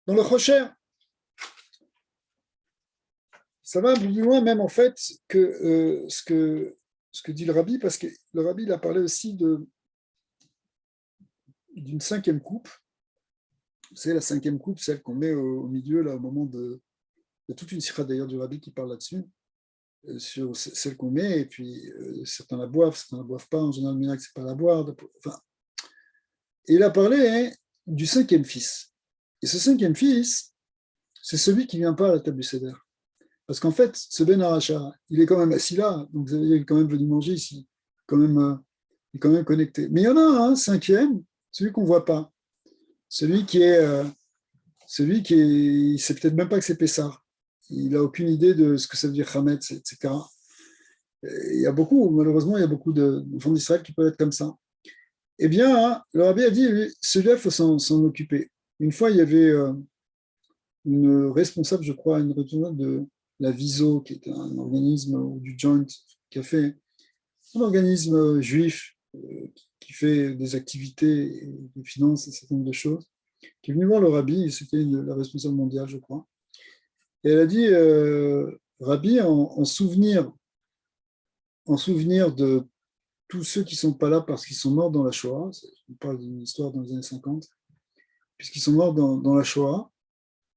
le Rocher. Ça va un peu plus loin même en fait que ce que dit le Rabbi, parce que le Rabbi il a parlé aussi d'une 5e coupe. C'est la 5e coupe, celle qu'on met au milieu, là, au moment de... Il y a toute une sira d'ailleurs du Rabbi qui parle là-dessus, sur celle qu'on met, et puis certains la boivent, certains ne la boivent pas. En général, le c'est pas la boire. Enfin, et il a parlé du 5e fils. Et ce 5e fils, c'est celui qui ne vient pas à la table du Seder. Parce qu'en fait, ce Ben Aracha, il est quand même assis là, donc il est quand même venu manger ici, il est quand même connecté. Mais il y en a un 5e, celui qu'on ne voit pas. Celui qui il sait peut-être même pas que c'est Pessah. Il n'a aucune idée de ce que ça veut dire Hametz, etc. Et il y a malheureusement, il y a beaucoup d'enfants d'Israël qui peuvent être comme ça. Eh bien, le Rabbi a dit, celui-là, il faut s'en occuper. Une fois, il y avait une responsable, je crois, une responsable de la Viso, qui est un organisme, ou du Joint, qui a fait un organisme juif qui fait des activités, des finances, un certain nombre de choses, qui est venu voir le Rabbi, c'était la responsable mondiale, je crois. Et elle a dit, Rabbi, en souvenir de tous ceux qui ne sont pas là parce qu'ils sont morts dans la Shoah, on parle d'une histoire dans les années 50, puisqu'ils sont morts dans la Shoah,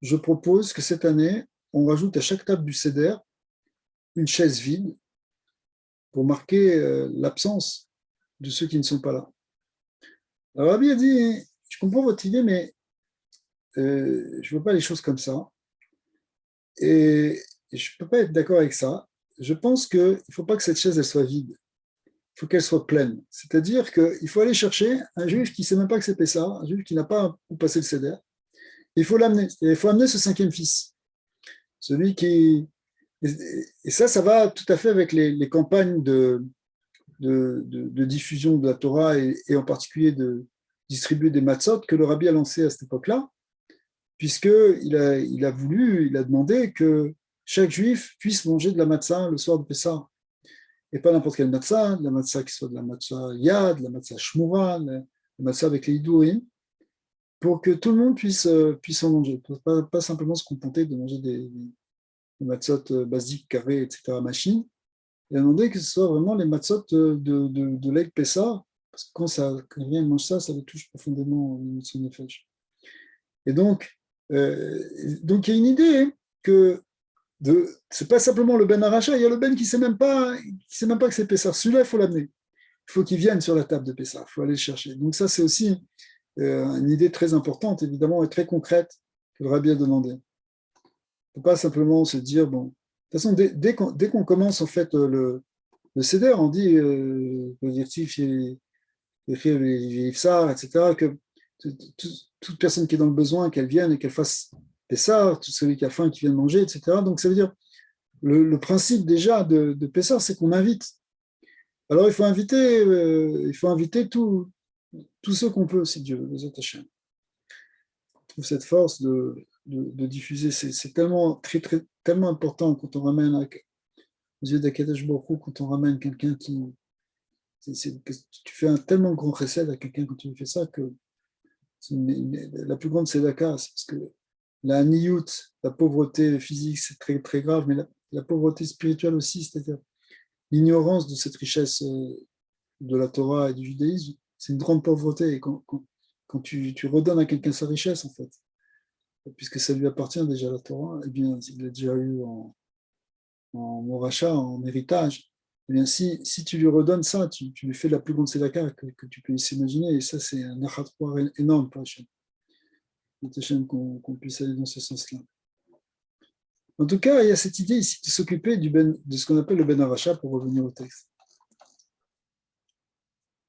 je propose que cette année, on rajoute à chaque table du Seder une chaise vide pour marquer l'absence de ceux qui ne sont pas là. Alors Rabbi a dit, je comprends votre idée, mais je ne veux pas les choses comme ça. Et je ne peux pas être d'accord avec ça. Je pense qu'il ne faut pas que cette chaise elle soit vide. Il faut qu'elle soit pleine. C'est-à-dire qu'il faut aller chercher un juif qui ne sait même pas que c'est Pessah, un juif qui n'a pas où passer le Seder. Il faut l'amener. Il faut amener ce 5e fils. Celui qui... Et ça va tout à fait avec les campagnes de diffusion de la Torah et en particulier de distribuer des matzot que le Rabbi a lancé à cette époque-là, puisqu'il a demandé que chaque juif puisse manger de la matzah le soir de Pessah. Et pas n'importe quelle matzah, de la matzah qui soit de la matzah yad, de la matzah shmura, de la matzah avec les hidourim, pour que tout le monde puisse en manger. Pas simplement se contenter de manger des matzot basiques, carrés, etc., machine. Il a demandé que ce soit vraiment les matzot de l'Eid Pessah, parce que quand quelqu'un mange ça le touche profondément au niveau de son nefesh. Et donc il y a une idée que c'est pas simplement le Ben Aracha, il y a le Ben qui ne sait même pas que c'est Pessah. Celui-là, il faut l'amener. Il faut qu'il vienne sur la table de Pessah, il faut aller le chercher. Donc ça, c'est aussi une idée très importante, évidemment, et très concrète que le Rabbi a demandé. Il ne faut pas simplement se dire, bon, de toute façon, dès qu'on commence en fait le Seder, on dit etc., que toute personne qui est dans le besoin, qu'elle vienne et qu'elle fasse Pessah, tout celui qui a faim, qui vient de manger, etc. Donc ça veut dire, le principe déjà de Pessah, c'est qu'on invite. Alors il faut inviter tous ceux qu'on peut, si Dieu veut, les attachés. On trouve cette force de diffuser, c'est tellement, tellement important quand on ramène aux yeux d'Akadosh Baruch Hu, quand on ramène quelqu'un qui. Tu fais un tellement grand chesed à quelqu'un quand tu lui fais ça que la plus grande tzedaka, c'est parce que la niyut, la pauvreté physique, c'est très, très grave, mais la pauvreté spirituelle aussi, c'est-à-dire l'ignorance de cette richesse de la Torah et du judaïsme, c'est une grande pauvreté. Et quand tu redonnes à quelqu'un sa richesse, en fait, puisque ça lui appartient déjà la Torah, eh bien, il l'a déjà eu en rachat, en héritage. Eh bien, si tu lui redonnes ça, tu lui fais la plus grande tzedaka que tu peux s'imaginer. Et ça, c'est un achat énorme pour Hachem. Qu'on puisse aller dans ce sens-là. En tout cas, il y a cette idée ici de s'occuper de ce qu'on appelle le Ben Aracha, pour revenir au texte.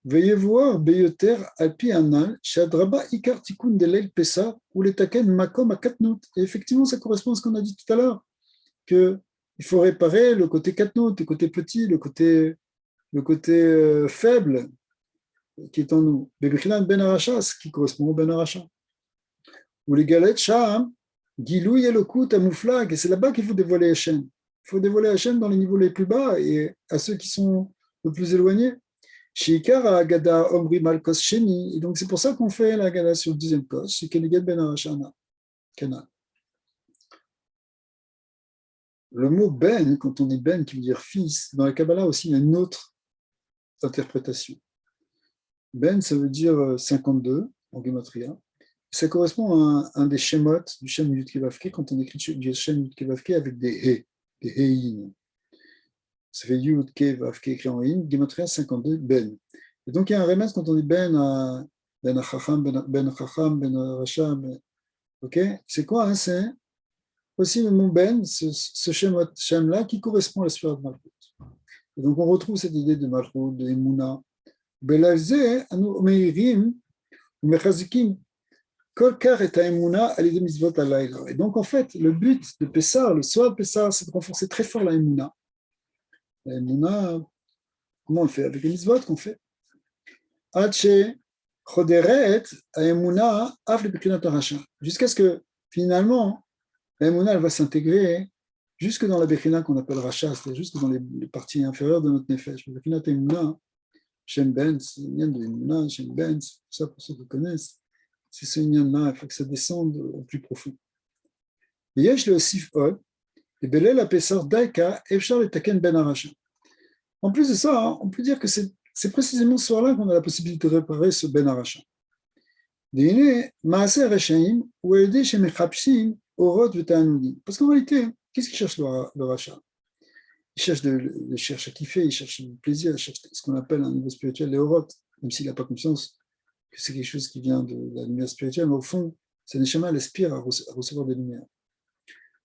Veuillez voir Beyoter Alpi Anal, Shadraba Ikar Tikun Delel Pesa, ou les Taken Makom Akatnout. Et effectivement, ça correspond à ce qu'on a dit tout à l'heure, qu'il faut réparer le côté Katnout, le côté petit, le côté faible qui est en nous. Bebichilan Ben Aracha, ce qui correspond au Ben Aracha. Ou les galettes Shaham, Gilou Yelokut Amouflag, et c'est là-bas qu'il faut dévoiler Hachem. Il faut dévoiler Hachem dans les niveaux les plus bas et à ceux qui sont le plus éloignés. Sheikar Agada Omri Malkos Sheni, et donc c'est pour ça qu'on fait la Agada sur le deuxième kos, chez Keneged Ben Arashana. Le mot Ben, quand on dit Ben qui veut dire fils, dans la Kabbalah aussi il y a une autre interprétation. Ben, ça veut dire 52 en Gematria. Ça correspond à un des shemot du Shem Yud-Kevavke quand on écrit du Shem Yud-Kevavke avec des he, des hein. Ça fait Yud-Kevavke écrit en in, Gematria 52, Ben. Et donc il y a un remède quand on dit Ben à Ben Achacham, Ben Achacham, Ben Rasha, Ben. Ok. C'est quoi hein? C'est aussi le mot Ben, ce Shem-là qui correspond à la sphère de Malchut. Et donc on retrouve cette idée de Malchut, de Emouna. Belalze, anu meirim, mechazikim. Et donc, en fait, le but de Pessah, le soir de Pessah, c'est de renforcer très fort la Emouna. La Emouna, comment on le fait? Avec les mitzvot qu'on fait. Jusqu'à ce que, finalement, la Emouna, elle va s'intégrer jusque dans la Bechina qu'on appelle Racha, c'est-à-dire jusque dans les parties inférieures de notre Nefesh. La Bechina Emouna, Shem Ben, c'est le lien de Emouna, Shem Ben, c'est ça pour ceux qui connaissent. C'est ce lien-là, il faut que ça descende au plus profond. Et yesh le osif od, et belel apesar daika, efshar le taken ben aracha. En plus de ça, hein, on peut dire que c'est précisément ce soir-là qu'on a la possibilité de réparer ce ben aracha. Parce qu'en réalité, qu'est-ce qu'il cherche le rachat? Il cherche à kiffer, il cherche le plaisir, il cherche ce qu'on appelle un niveau spirituel, les orotes, même s'il n'a pas conscience que c'est quelque chose qui vient de la lumière spirituelle, mais au fond, sa neshama aspire à recevoir des lumières.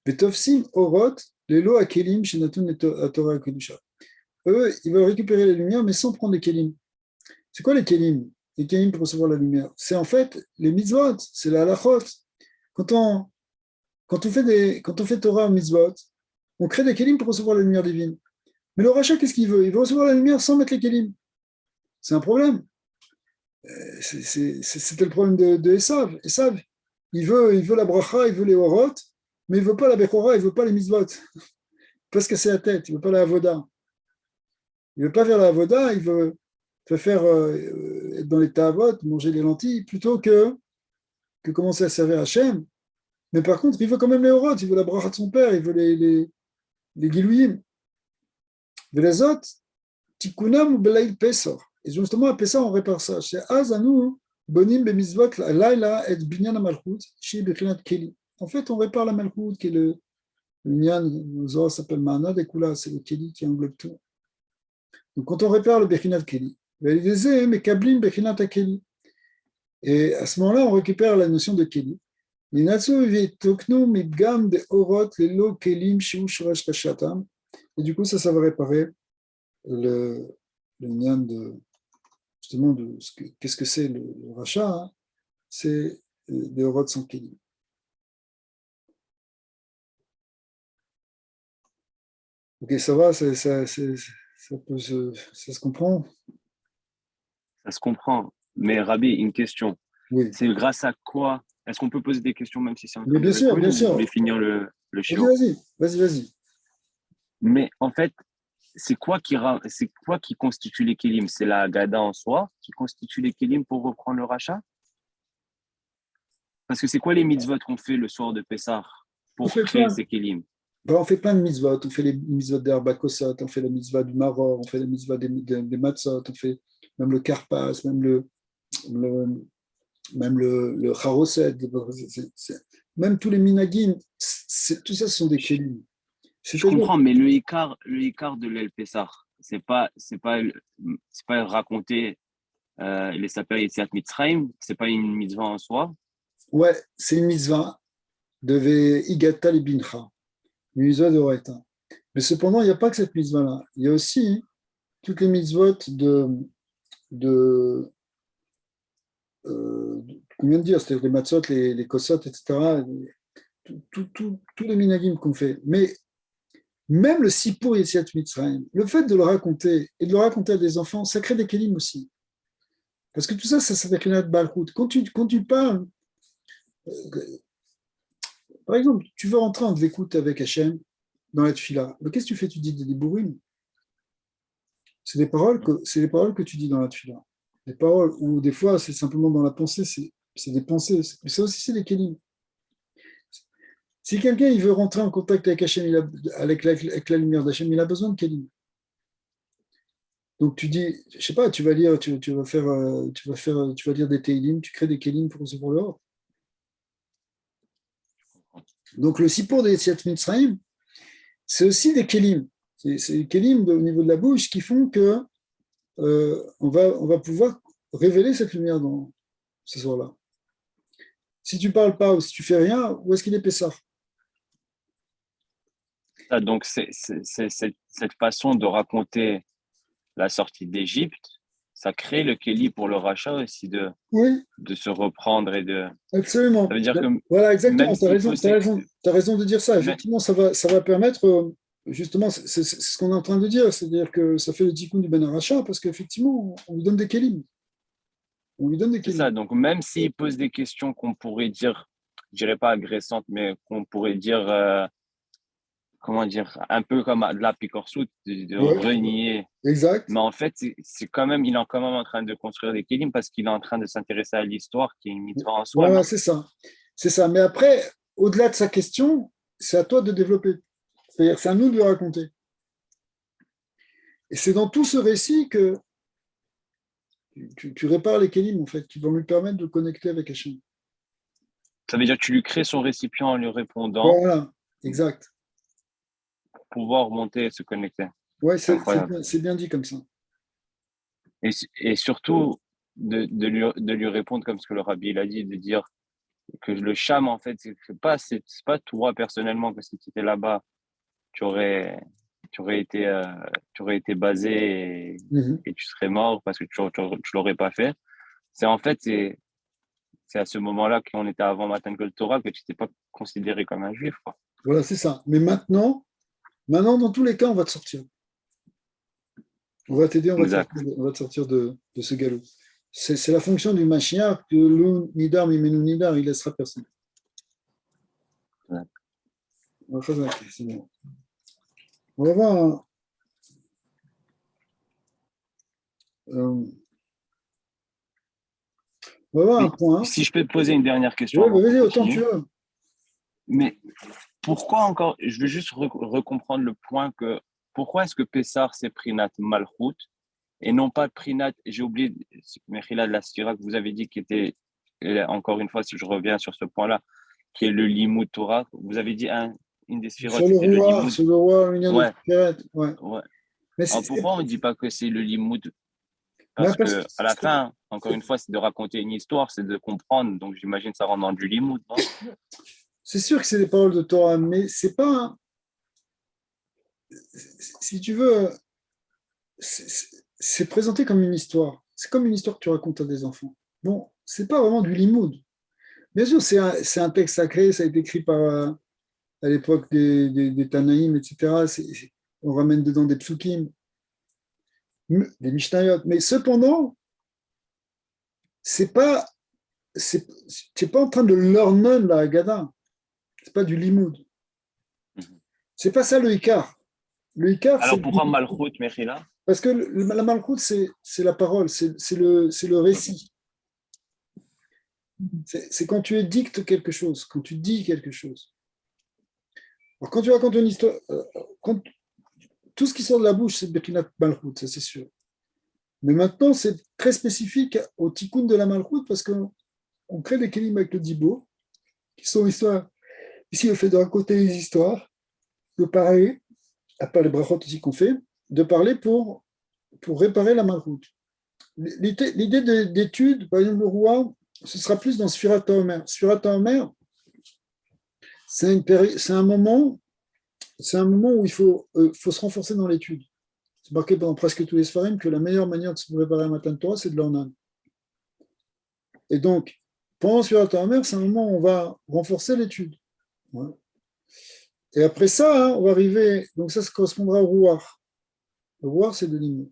Vetovsim orot, lelo akelim shenatun Torah kedusha. Eux, ils veulent récupérer les lumières, mais sans prendre les kelim. C'est quoi les kelim? Les kelim pour recevoir la lumière, c'est en fait les mitzvot, c'est la halachot. Quand on fait Torah mitzvot, on crée des kelim pour recevoir la lumière divine. Mais le rachat, qu'est-ce qu'il veut? Il veut recevoir la lumière sans mettre les kelim. C'est un problème. C'était le problème de Esav. Esav, il veut la bracha, il veut les orot, mais il ne veut pas la bechora, il ne veut pas les mitzvot. Il ne veut pas se casser la tête, il ne veut pas la avoda. Il ne veut pas faire la avoda, il veut faire être dans les ta'avot, manger les lentilles, plutôt que commencer à servir Hachem. Mais par contre, il veut quand même les orot, il veut la bracha de son père, il veut les gilouyim. Velazot, tikunam ou belaïl pesor. Et justement, à Pessah, on répare ça. C'est Azanou, Bonim Bemizvot, Laila et Binyan Malchut, chez Bechinat Keli. En fait, on répare la Malchut, qui est le Binyan, le Zohar s'appelle Ma'anad et Kula, c'est le Keli qui englobe tout. Donc, quand on répare le Bechinat Keli, mais Kablim Bechinat Keli. Et à ce moment-là, on récupère la notion de Keli. Et du coup, ça va réparer le lien de. Justement, qu'est-ce que c'est le rachat, hein? C'est des orots sans kélim. Ok, ça va, ça se comprend? Ça se comprend. Mais Rabbi, une question. Oui. C'est grâce à quoi? Est-ce qu'on peut poser des questions même si c'est en train bien de sûr, répondre, bien ou sûr. vous voulez finir le chiot? Vas-y. Mais en fait, c'est quoi qui constitue les kélim? C'est la Haggadah en soi qui constitue les kélim pour reprendre le rachat? Parce que c'est quoi les mitzvot qu'on fait le soir de Pessah On pour fait créer plein, ces kélim? ben, on fait plein de mitzvot. On fait les mitzvot des Kosot, on fait la mitzvah du Maror, on fait la mitzvah des Matzot, on fait même le Karpas, le, même le Charoset, même tous les Minagim, tout ça, ce sont des kélim. Je C'est-à-dire, comprends, mais le Icar de l'El Pessah, c'est pas raconter les Saper Yetziat Mitzrayim, c'est pas une mitzvah en soi. ouais, c'est une mitzvah de Igata le Bincha, une mitzvah de Horaïta. Mais cependant, il n'y a pas que cette mitzvah-là. Il y a aussi toutes les mitzvot de qu'on vient de dire, c'est-à-dire les matzot, les kosot, etc. Tous les minagim qu'on fait. Mais même le Sipur Yetziat Mitzrayim, le fait de le raconter et de le raconter à des enfants, ça crée des kélim aussi. Parce que tout ça, ça s'appelle une balchout. Quand tu parles, par exemple, tu veux rentrer en écoute avec Hachem dans la tefila, mais qu'est-ce que tu fais? Tu dis des bourrines. C'est les paroles que tu dis dans la tefila. Des paroles, ou des fois, c'est simplement dans la pensée, c'est des pensées. Mais ça aussi, c'est des kélim. Si quelqu'un il veut rentrer en contact avec Hachem, avec la lumière d'Hachem, il a besoin de kélim. Donc tu dis, je sais pas, tu vas lire, tu vas lire des télim, tu crées des kélim pour recevoir l'ordre. Donc le sipour des Yetziat Mitzrayim, c'est aussi des kélim. C'est des kélim au niveau de la bouche qui font que on va pouvoir révéler cette lumière dans ce soir-là. Si tu parles pas ou si tu fais rien, où est-ce qu'il est Pessah? Donc, cette façon de raconter la sortie d'Égypte, ça crée le Kéli pour le rachat aussi Oui, de se reprendre et de. absolument. Ça veut dire que Voilà, exactement, même tu as s'il raison, pose t'as raison, t'as raison de dire ça. mais- Effectivement, ça va permettre, justement, c'est ce qu'on est en train de dire, c'est-à-dire que ça fait le tikkun du Ben Aracha, parce qu'effectivement, on lui donne des kélim. On lui donne des c'est ça. kélim. Donc, même s'il pose des questions qu'on pourrait dire, je dirais pas agressantes, mais qu'on pourrait dire, comment dire, un peu comme de la picorsoute, de Ouais, renier. exact. Mais en fait, c'est quand même, il est quand même en train de construire des kélim parce qu'il est en train de s'intéresser à l'histoire qui est une mitzvah en soi, Voilà, non? c'est ça. C'est ça. Mais après, au-delà de sa question, c'est à toi de développer. C'est-à-dire, c'est à nous de le raconter. Et c'est dans tout ce récit que tu répares les kélim, en fait, qui vont lui permettre de connecter avec Hachem. Ça veut dire que tu lui crées son récipient en lui répondant Voilà, exact. pour pouvoir monter et se connecter. Ouais, C'est incroyable. c'est bien dit comme ça. Et surtout, de lui répondre comme ce que le rabbi il a dit, de dire que le sham, en fait, c'est pas toi personnellement, que si tu étais là-bas, tu aurais, tu aurais été basé Mhm. et tu serais mort parce que tu l'aurais pas fait. C'est en fait, c'est à ce moment-là qu'on était avant Matan Kol Torah que tu t'es pas considéré comme un juif, quoi. Voilà, c'est ça. Mais maintenant, dans tous les cas, on va te sortir. On va t'aider, Exact. on va te sortir de ce galop. C'est la fonction du Mashiach que l'un nidar mimenu nidar, il laissera personne. Exact. On va faire ça, c'est bon. On va voir euh, on va voir un Mais point. si je peux te poser une dernière question Oui, avant qu'on vas-y, autant que tu continue, veux. mais pourquoi encore, je veux juste recomprendre le point que pourquoi est-ce que Pessar c'est Prinat Malchut et non pas Prinat, j'ai oublié, Mechila de la Sira que vous avez dit qui était, encore une fois, si je reviens sur ce point-là, qui est le Limud Torah, vous avez dit une des Sfirotes, c'était le Limud. Sur le roi, l'union de Ouais, Tiferet, ouais. ouais. Mais Alors pourquoi on ne dit pas que c'est le Limud? Parce parce que à la fin, encore une fois, c'est de raconter une histoire, c'est de comprendre, donc j'imagine que ça rentre dans du Limud, non? c'est sûr que c'est des paroles de Torah, mais c'est pas, si tu veux, c'est présenté comme une histoire. C'est comme une histoire que tu racontes à des enfants. Bon, c'est pas vraiment du limoud. Bien sûr, c'est un texte sacré, ça a été écrit à l'époque des Tanaïm, etc. On ramène dedans des psukim, des mishnayot. Mais cependant, c'est pas, tu n'es pas en train de l'ornon la Haggadah. C'est pas du limoud. Mhm. C'est pas ça le Icar. Le Icar, c'est Alors pourquoi Malchut, Mechila? parce que la malchoute, c'est la parole, c'est le récit. C'est quand tu édictes quelque chose, quand tu dis quelque chose. Alors, quand tu racontes une histoire, tout ce qui sort de la bouche, c'est Bekinat Malchut, ça c'est sûr. Mais maintenant, c'est très spécifique au tikkun de la Malchut parce qu'on crée des kelim avec le dibo, qui sont histoires. Ici, on fait de raconter les histoires, de parler, à part les brachot aussi qu'on fait, de parler pour réparer la Malchut. L'idée d'étude, par exemple, le roi, ce sera plus dans Sfirat HaOmer. Sfirat HaOmer, c'est un moment où il faut se renforcer dans l'étude. C'est marqué dans presque tous les Sfarim que la meilleure manière de se préparer à un matin de Torah, c'est de l'ornan. Et donc, pendant Sfirat HaOmer, c'est un moment où on va renforcer l'étude. Ouais. Et après ça, on va arriver, donc ça correspondra au Rouar. Le Rouar, c'est de l'hymne.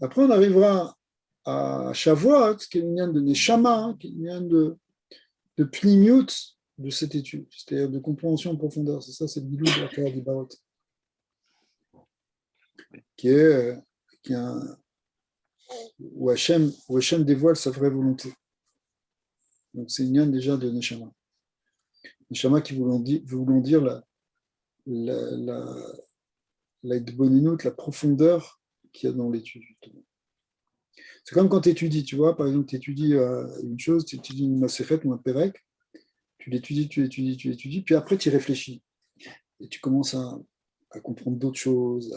Après, on arrivera à Shavuot, qui est une lien de Neshama, qui est une lien de pnimiut de cette étude, c'est-à-dire de compréhension en profondeur. C'est ça, c'est le bilou de la Torah du Barot, qui est, où Hachem dévoile sa vraie volonté. Donc c'est une lien déjà de Neshama. Neshama qui voulant dire la profondeur qu'il y a dans l'étude. C'est comme quand tu étudies, tu vois, par exemple, tu étudies une chose, tu étudies une Masechet ou un Perek, tu l'étudies, puis après tu y réfléchis. Et tu commences à comprendre d'autres choses,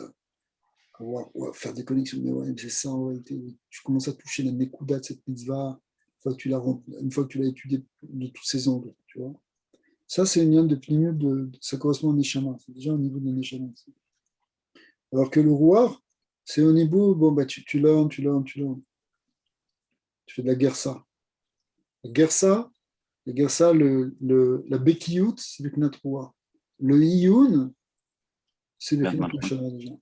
à faire des connexions. Mais ouais, c'est ça en réalité. Tu commences à toucher la Nekuda de cette mitzvah une fois que tu l'as étudié de tous ses angles, tu vois. Ça, c'est une liane de pnimiut, ça correspond à Neshama. C'est déjà au niveau de Neshama. Alors que le roi, c'est au niveau, bon, bah, tu l'as. Tu fais de la gersa. La gersa, la bekiyut, c'est le knat roi. Le iyun, c'est le knat Neshama déjà.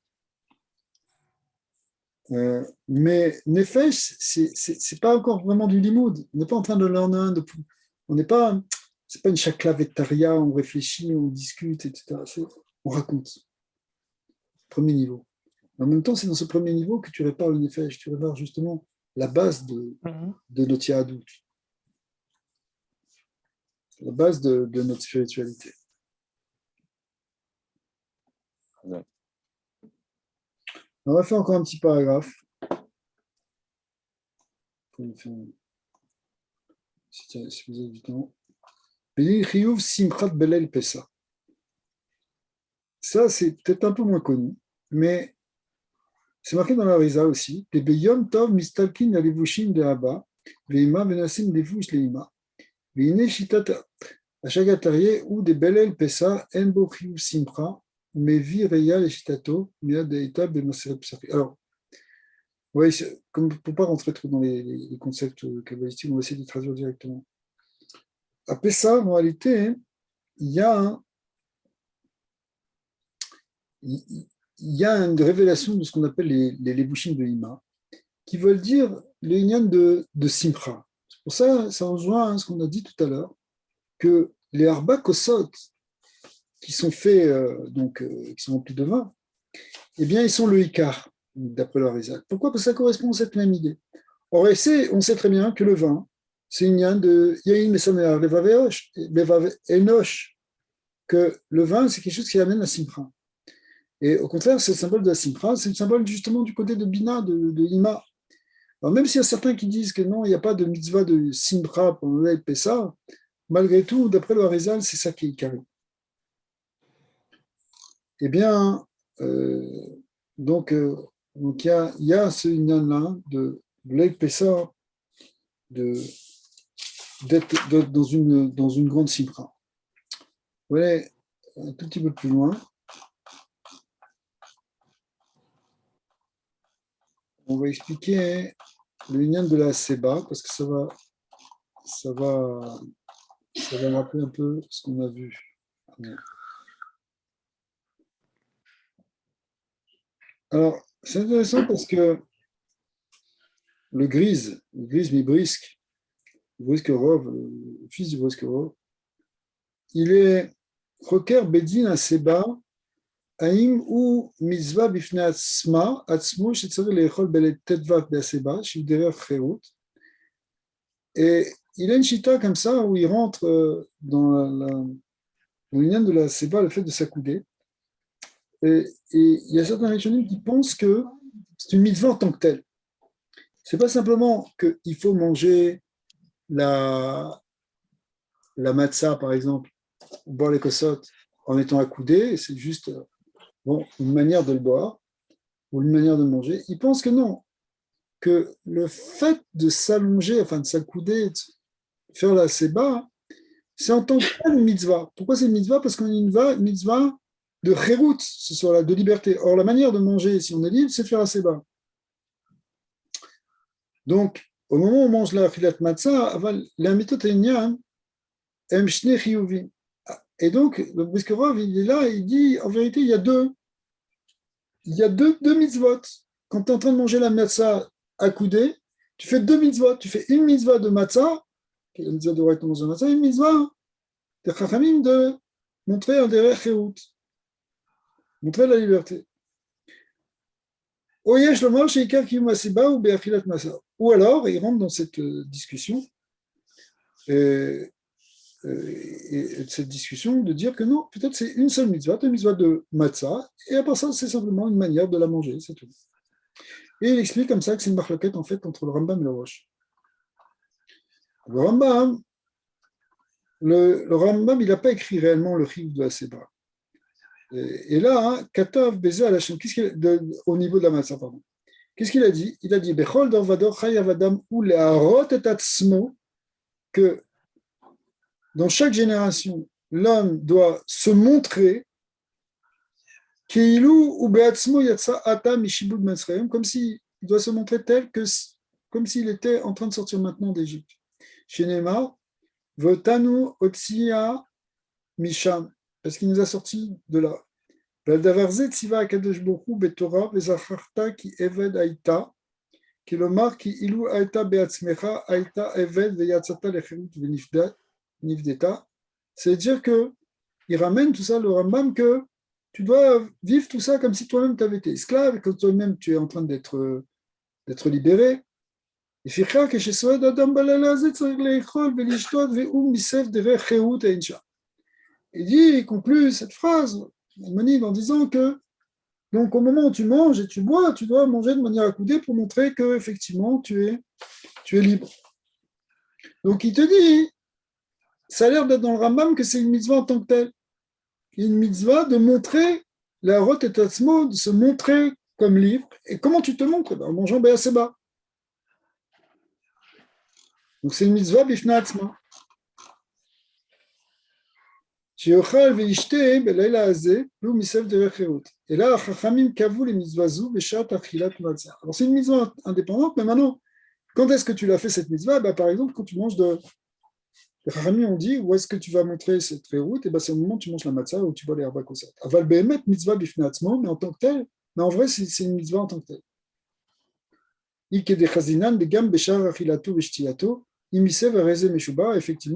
Mais Nefesh, c'est pas encore vraiment du limoud. On n'est pas en train de learner, on n'est pas, c'est pas une chakla vetaria, on réfléchit, on discute, etc. On raconte. Premier niveau. En même temps, c'est dans ce premier niveau que tu répares le Nefesh, tu répares justement la base de notre Yahadut, la base de notre spiritualité. Ouais. On va faire encore un petit paragraphe. Si vous avez du temps. Simchat Belel Pessa. Ça, c'est peut-être un peu moins connu, mais c'est marqué dans la Risa aussi. Les Beyom Tov Mistalkin Alevushim de Abba, Veima Venasim Levush Leima, Veine Shitat Ashagatarie ou des Belel Pessa, Enbo Chiyuv Simcha, Mevi Reya et Shitato, Mia Deita Bemaseret Psari. Alors, ouais, comme pour ne pas rentrer trop dans les concepts kabbalistiques, on va essayer de traduire directement. À Pessa, en réalité, il y a une révélation de ce qu'on appelle les Levushim de Ima, qui veulent dire les Inyan de Simcha. C'est pour ça, ça rejoint ce qu'on a dit tout à l'heure, que les Arba Kosot, qui sont faits, qui sont remplis de vin, eh bien, ils sont le Ikar, d'après leur Rizal. Pourquoi? Parce que ça correspond à cette même idée. Or, on sait très bien que le vin, c'est une Inyan de Yain Mesamer, Levav Enosh, que le vin, c'est quelque chose qui amène à Simcha. Et au contraire, c'est le symbole de la Simcha, c'est le symbole justement du côté de Bina, de Ima. Alors même s'il y a certains qui disent que non, il n'y a pas de mitzvah de Simcha pendant l'Eid Pessah, malgré tout, d'après le Harizal, c'est ça qui est carré. Eh bien, donc il y a ce inyan-là de l'Eid Pessah d'être dans une grande Simcha. Vous voyez, un tout petit peu plus loin. On va expliquer le lien de la Seba, parce que ça va me rappeler un peu ce qu'on a vu. Alors, c'est intéressant parce que le mi-brisque, le Briskerov, le fils du Briskerov, il est Roker Bedin à Seba האם הוא מצווה בפני עצמו שצריך לאכול בט"ו בהסיבה, שהיא דרך חירות. Et il a une chita comme ça où il rentre dans l'union de la Seba, le fait de s'accouder. Et il y a certains Rishonim qui pensent que c'est une mitzvah en tant que telle. C'est pas simplement qu'il faut manger la matzah, par exemple, ou boire les kossotes en étant accoudé, c'est juste une manière de le boire ou une manière de le manger. Ils pensent que non, que le fait de s'allonger, enfin de s'accouder, de faire la seba, c'est en tant que tel une mitzvah. Pourquoi c'est une mitzvah? Parce qu'on a une mitzvah de chérout, ce soit de liberté. Or, la manière de manger, si on est libre, c'est de faire la seba. Donc, au moment où on mange la filat matzah, la mitot enyan, em shne chiyuvim. Et donc, le Briskerov, il est là, il dit, en vérité, il y a deux mitzvot. Quand tu es en train de manger la matzah accoudée, tu fais deux mitzvot. Tu fais une mitzvah de matzah, qui est la mitzvah de manger la matzah, et une mitzvah de chachamim de montrer un derech chérout, montrer la liberté. Ou alors, il rentre dans cette discussion, et cette discussion de dire que non, peut-être c'est une seule mitzvah de matzah, et après ça, c'est simplement une manière de la manger, c'est tout. Et il explique comme ça que c'est une marloquette en fait entre le Rambam et le Rosh. Le Rambam, il n'a pas écrit réellement le chiyuv de la Seba. Et là, Katav Beza al Hashem, au niveau de la matzah, pardon. Qu'est-ce qu'il a dit? Il a dit Bechol dor vador chayav adam ou leharot et atzmo, que dans chaque génération, l'homme doit se montrer comme s'il doit se montrer comme s'il était en train de sortir maintenant d'Égypte. Chez Neymar, Votanu Otsia Misham, parce qu'il nous a sortis de là. Valdavarze Tsiva Akadosh Bohu Betorah Vezacharta ki Eved Aïta, Kilomar ki Ilu Aïta Beatzmecha Aïta Eved Veyatzata Lecherut Venifdeta. C'est-à-dire que il ramène tout ça, le Rambam, que tu dois vivre tout ça comme si toi-même tu avais été esclave et que toi-même tu es en train d'être libéré. Il dit, il conclut cette phrase, Maïmonide, en disant que donc au moment où tu manges et tu bois, tu dois manger de manière accoudée pour montrer que effectivement tu es libre. Donc il te dit, ça a l'air d'être dans le Rambam que c'est une mitzvah en tant que telle. Une mitzvah de montrer la rot et tatzmo, de se montrer comme libre. Et comment tu te montres? En mangeant Béaseba. Donc c'est une mitzvah bifna atzma. Et là, Chachamim kavu les mitzvahzou beshat achilat matzah. Alors c'est une mitzvah indépendante, mais maintenant, quand est-ce que tu l'as fait cette mitzvah? Par exemple, quand tu manges de. Les Chachamim ont dit, où est-ce que tu vas montrer cette chérout? Et c'est au moment où tu manges la matzah ou tu bois les herbes kosat. Aval behemet mitzvah bifna atzmo, mais en tant que tel, mais en vrai, c'est une mitzvah en tant que tel. Effectivement,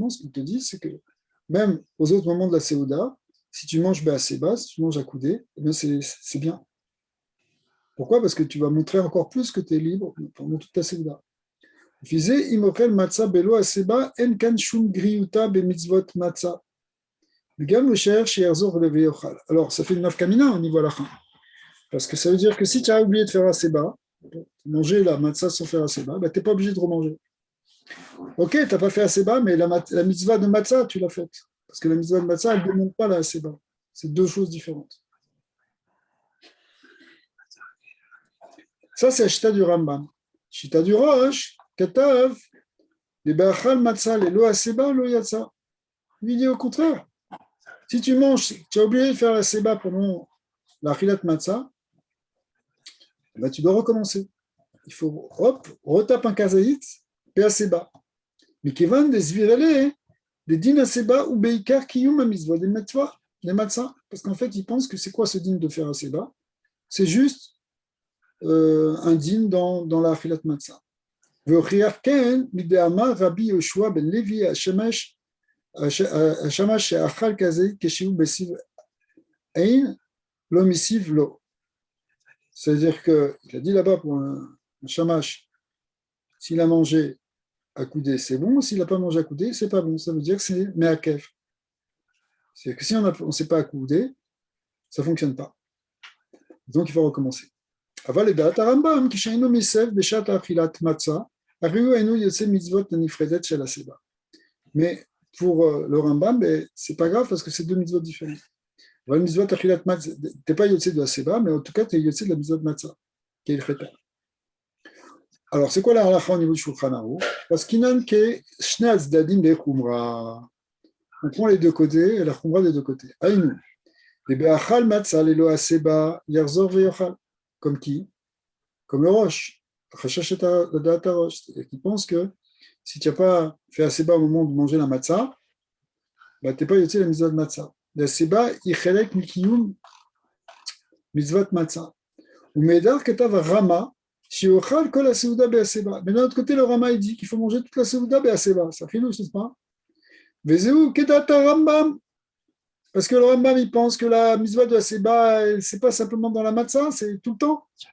ce qu'il te dit, c'est que même aux autres moments de la Séouda, si tu manges Béaseba, si tu manges à coudé, eh bien c'est bien. Pourquoi? Parce que tu vas montrer encore plus que tu es libre pendant toute ta Séouda. Alors, ça fait une nafkamina au niveau de la fin. Parce que ça veut dire que si tu as oublié de faire la Séba, manger la matzah sans faire la Séba, tu n'es pas obligé de remanger. Ok, tu n'as pas fait la Séba, mais la mitzvah de matzah, tu l'as faite. Parce que la mitzvah de matzah, elle ne demande pas la Séba. C'est deux choses différentes. Ça, c'est la Shita du Rambam. Shita du Rosh, Katav, les Ba'achal matzah, les lo Séba, lo yatsa. Il dit au contraire. Si tu manges, tu as oublié de faire la Séba pendant la Chilat matzah, tu dois recommencer. Il faut, retape un kazaït, et Séba. Mais Kevan des Zvirele, des din Seba ou Beikar Kiyum Amizva, des matzah, parce qu'en fait, ils pensent que c'est quoi ce din de faire un Seba? C'est juste un din dans la Achilat Matzah. V'ochiarken mid'amar Rabbi Yoshua ben Levi Hashamash She'achal Kazait Keshiu Besiv Ein l'omissive l'eau. C'est-à-dire qu'il a dit là-bas pour un shamash, s'il a mangé à coudé, c'est bon. S'il n'a pas mangé à coudé, c'est pas bon. Ça veut dire que c'est me'akev. C'est que si on ne sait pas accouder, ça ne fonctionne pas. Donc il faut recommencer. Aval et da'at Rambam, qui shainu misev beshat achilat matzah, ariu enu yotse mitzvot nifredet shel haseba. Mais pour le Rambam, c'est pas grave parce que c'est deux mitzvot différents. Aval mitzvot achilat matzah, t'es pas yotse de haseba, mais en tout cas, tu es yotse de la mitzvot matzah, qui est le cheta. Alors, c'est quoi la halakha au niveau du Shulchan Aruch? Parce qu'il n'a que shne azdadim de chumra. On prend les deux côtés et la chumra des deux côtés. Aïnou. Et be'achal matzah lelo haseba yarzor ve'yochal. Comme qui? Comme le roche. Chachachet da'at roche. C'est-à-dire qu'il pense que si tu n'as pas fait haseba au moment de manger la matzah, bah, tu n'es pas yotze la mitzvah de matzah. La haseba yichelek mikiyum mitzvot matzah. Ou medar ketav rama. Mais d'un autre côté, le Rama il dit qu'il faut manger toute la Seuda Be'aseba. Ça fait nous, n'est-ce pas? Vezeu Kedata Rambam. Parce que le Rambam, il pense que la mitzvah de Aseba, c'est pas simplement dans la matzah, c'est tout le temps. C'est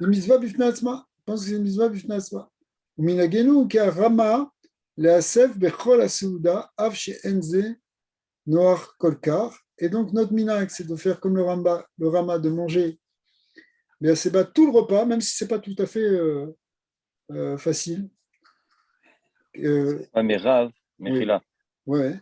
une mitzvah bifnatzma. Il pense que c'est une mitzvah bifnatzma. Minagenu ki Rama le'asef bechol aseuda av she'enze noach kolkar. Et donc notre minag, c'est de faire comme le Rama, de manger mais c'est pas tout le repas, même si c'est pas tout à fait facile. Ouais, mais Rav, Oui, Mechila, ouais,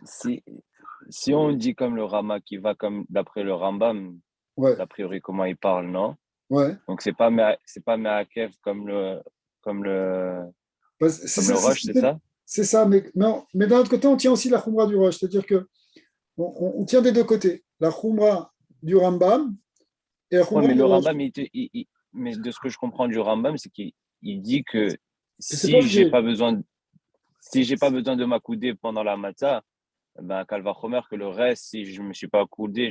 si on dit comme le Rama qui va comme d'après le Rambam, ouais, d'a priori comment il parle, non? ouais. Donc c'est pas Meakev comme le Bah, comme le Roche, c'est ça? c'est ça, mais, non, mais d'un autre côté, on tient aussi la Khumra du Roche, c'est-à-dire que on tient des deux côtés, la Khumra du Rambam et la Ouais, Khumra mais du le Roche. Rambam, mais de ce que je comprends du Rambam, c'est qu'il dit que Et c'est pas obligé. si j'ai pas besoin de m'accouder pendant la matzah, ben Kalva Chomer, que le reste, si je me suis pas accoudé,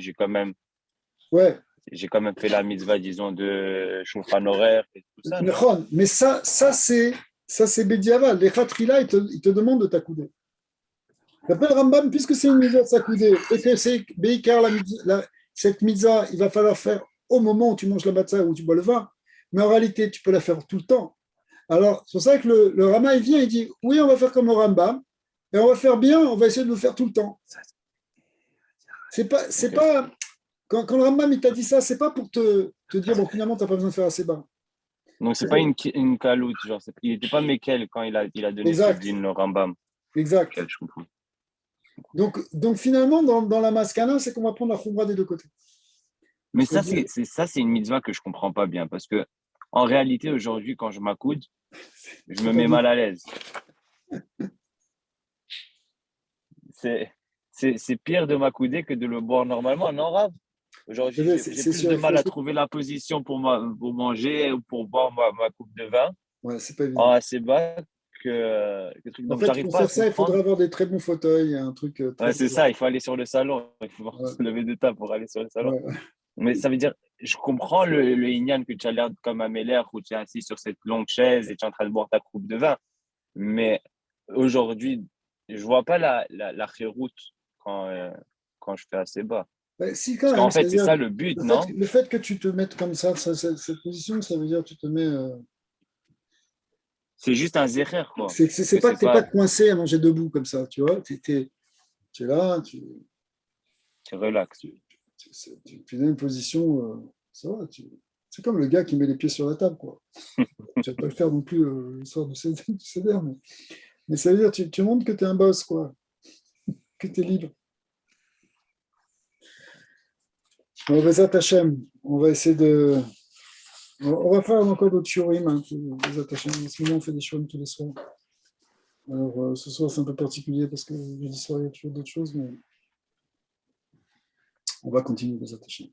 Ouais, j'ai quand même fait la mitzvah, disons, de Shulchan Horaire et tout ça, non? mais ça c'est Bediaval. Les Khatrila, ils te demandent de t'accouder. D'après le Rambam, puisque c'est une mitzvah de s'accouder et que c'est Beikar, cette mitzvah, il va falloir faire au moment où tu manges la matzah ou où tu bois le vin, mais en réalité, tu peux la faire tout le temps. Alors, c'est pour ça que le Rama, il vient, il dit, oui, on va faire comme le Rambam, et on va faire bien, on va essayer de le faire tout le temps. C'est Ok. pas quand le Rambam, il t'a dit ça, c'est pas pour te dire, bon, finalement, tu n'as pas besoin de faire assez bas. Donc, c'est pas une caloute, genre, il était pas Mekel quand il a donné ce Exact, din, le Rambam. exact. Ok, je comprends. Donc finalement, dans la maskana, c'est qu'on va prendre la khumra des deux côtés. Mais Parce que Dieu, c'est une mitzvah que je comprends pas bien parce que, en réalité, aujourd'hui, quand je m'accoude, je me c'est pas mets bien. mal à l'aise. C'est, c'est pire de m'accouder que de le boire normalement, non, Rav? Aujourd'hui, j'ai C'est plus sûr, de il faut. mal à trouver la position pour manger ou pour boire ma coupe de vin Ouais, c'est pas en évident. assez bas que truc. En Donc, fait, j'arrive pour pas à faire ça, il faudrait comprendre. avoir des très bons fauteuils, un truc Ouais, très. c'est ça, il faut aller sur le salon. Il faut Ouais, se lever de table pour aller sur le salon. ouais. Mais ça veut dire, je comprends le Ignan que tu as l'air comme un Meller où tu es assis sur cette longue chaise et tu es en train de boire ta coupe de vin. Mais aujourd'hui, je vois pas la chéroute quand je fais assez bas. Ouais, si, quand Parce même, qu'en fait, c'est c'est-à-dire, ça le but, non? le fait que tu te mettes comme ça, cette position, ça veut dire que tu te mets. C'est juste un zéher, quoi. Parce C'est que pas c'est que tu n'es pas pas, coincé à manger debout comme ça, tu vois. Tu es là, c'est relax. tu donnes une position, ça va. C'est comme le gars qui met les pieds sur la table, quoi. Tu vas pas le faire non plus le soir du CDR, mais ça veut dire que tu montres que tu es un boss, quoi, que tu es libre. On va on va essayer de. On va faire encore d'autres shurim, hein, Bezat Hashem. En ce moment, on fait des shurim tous les soirs. Alors, ce soir, c'est un peu particulier parce que jeudi soir, il y a toujours d'autres choses, mais on va continuer, Bezat Hashem.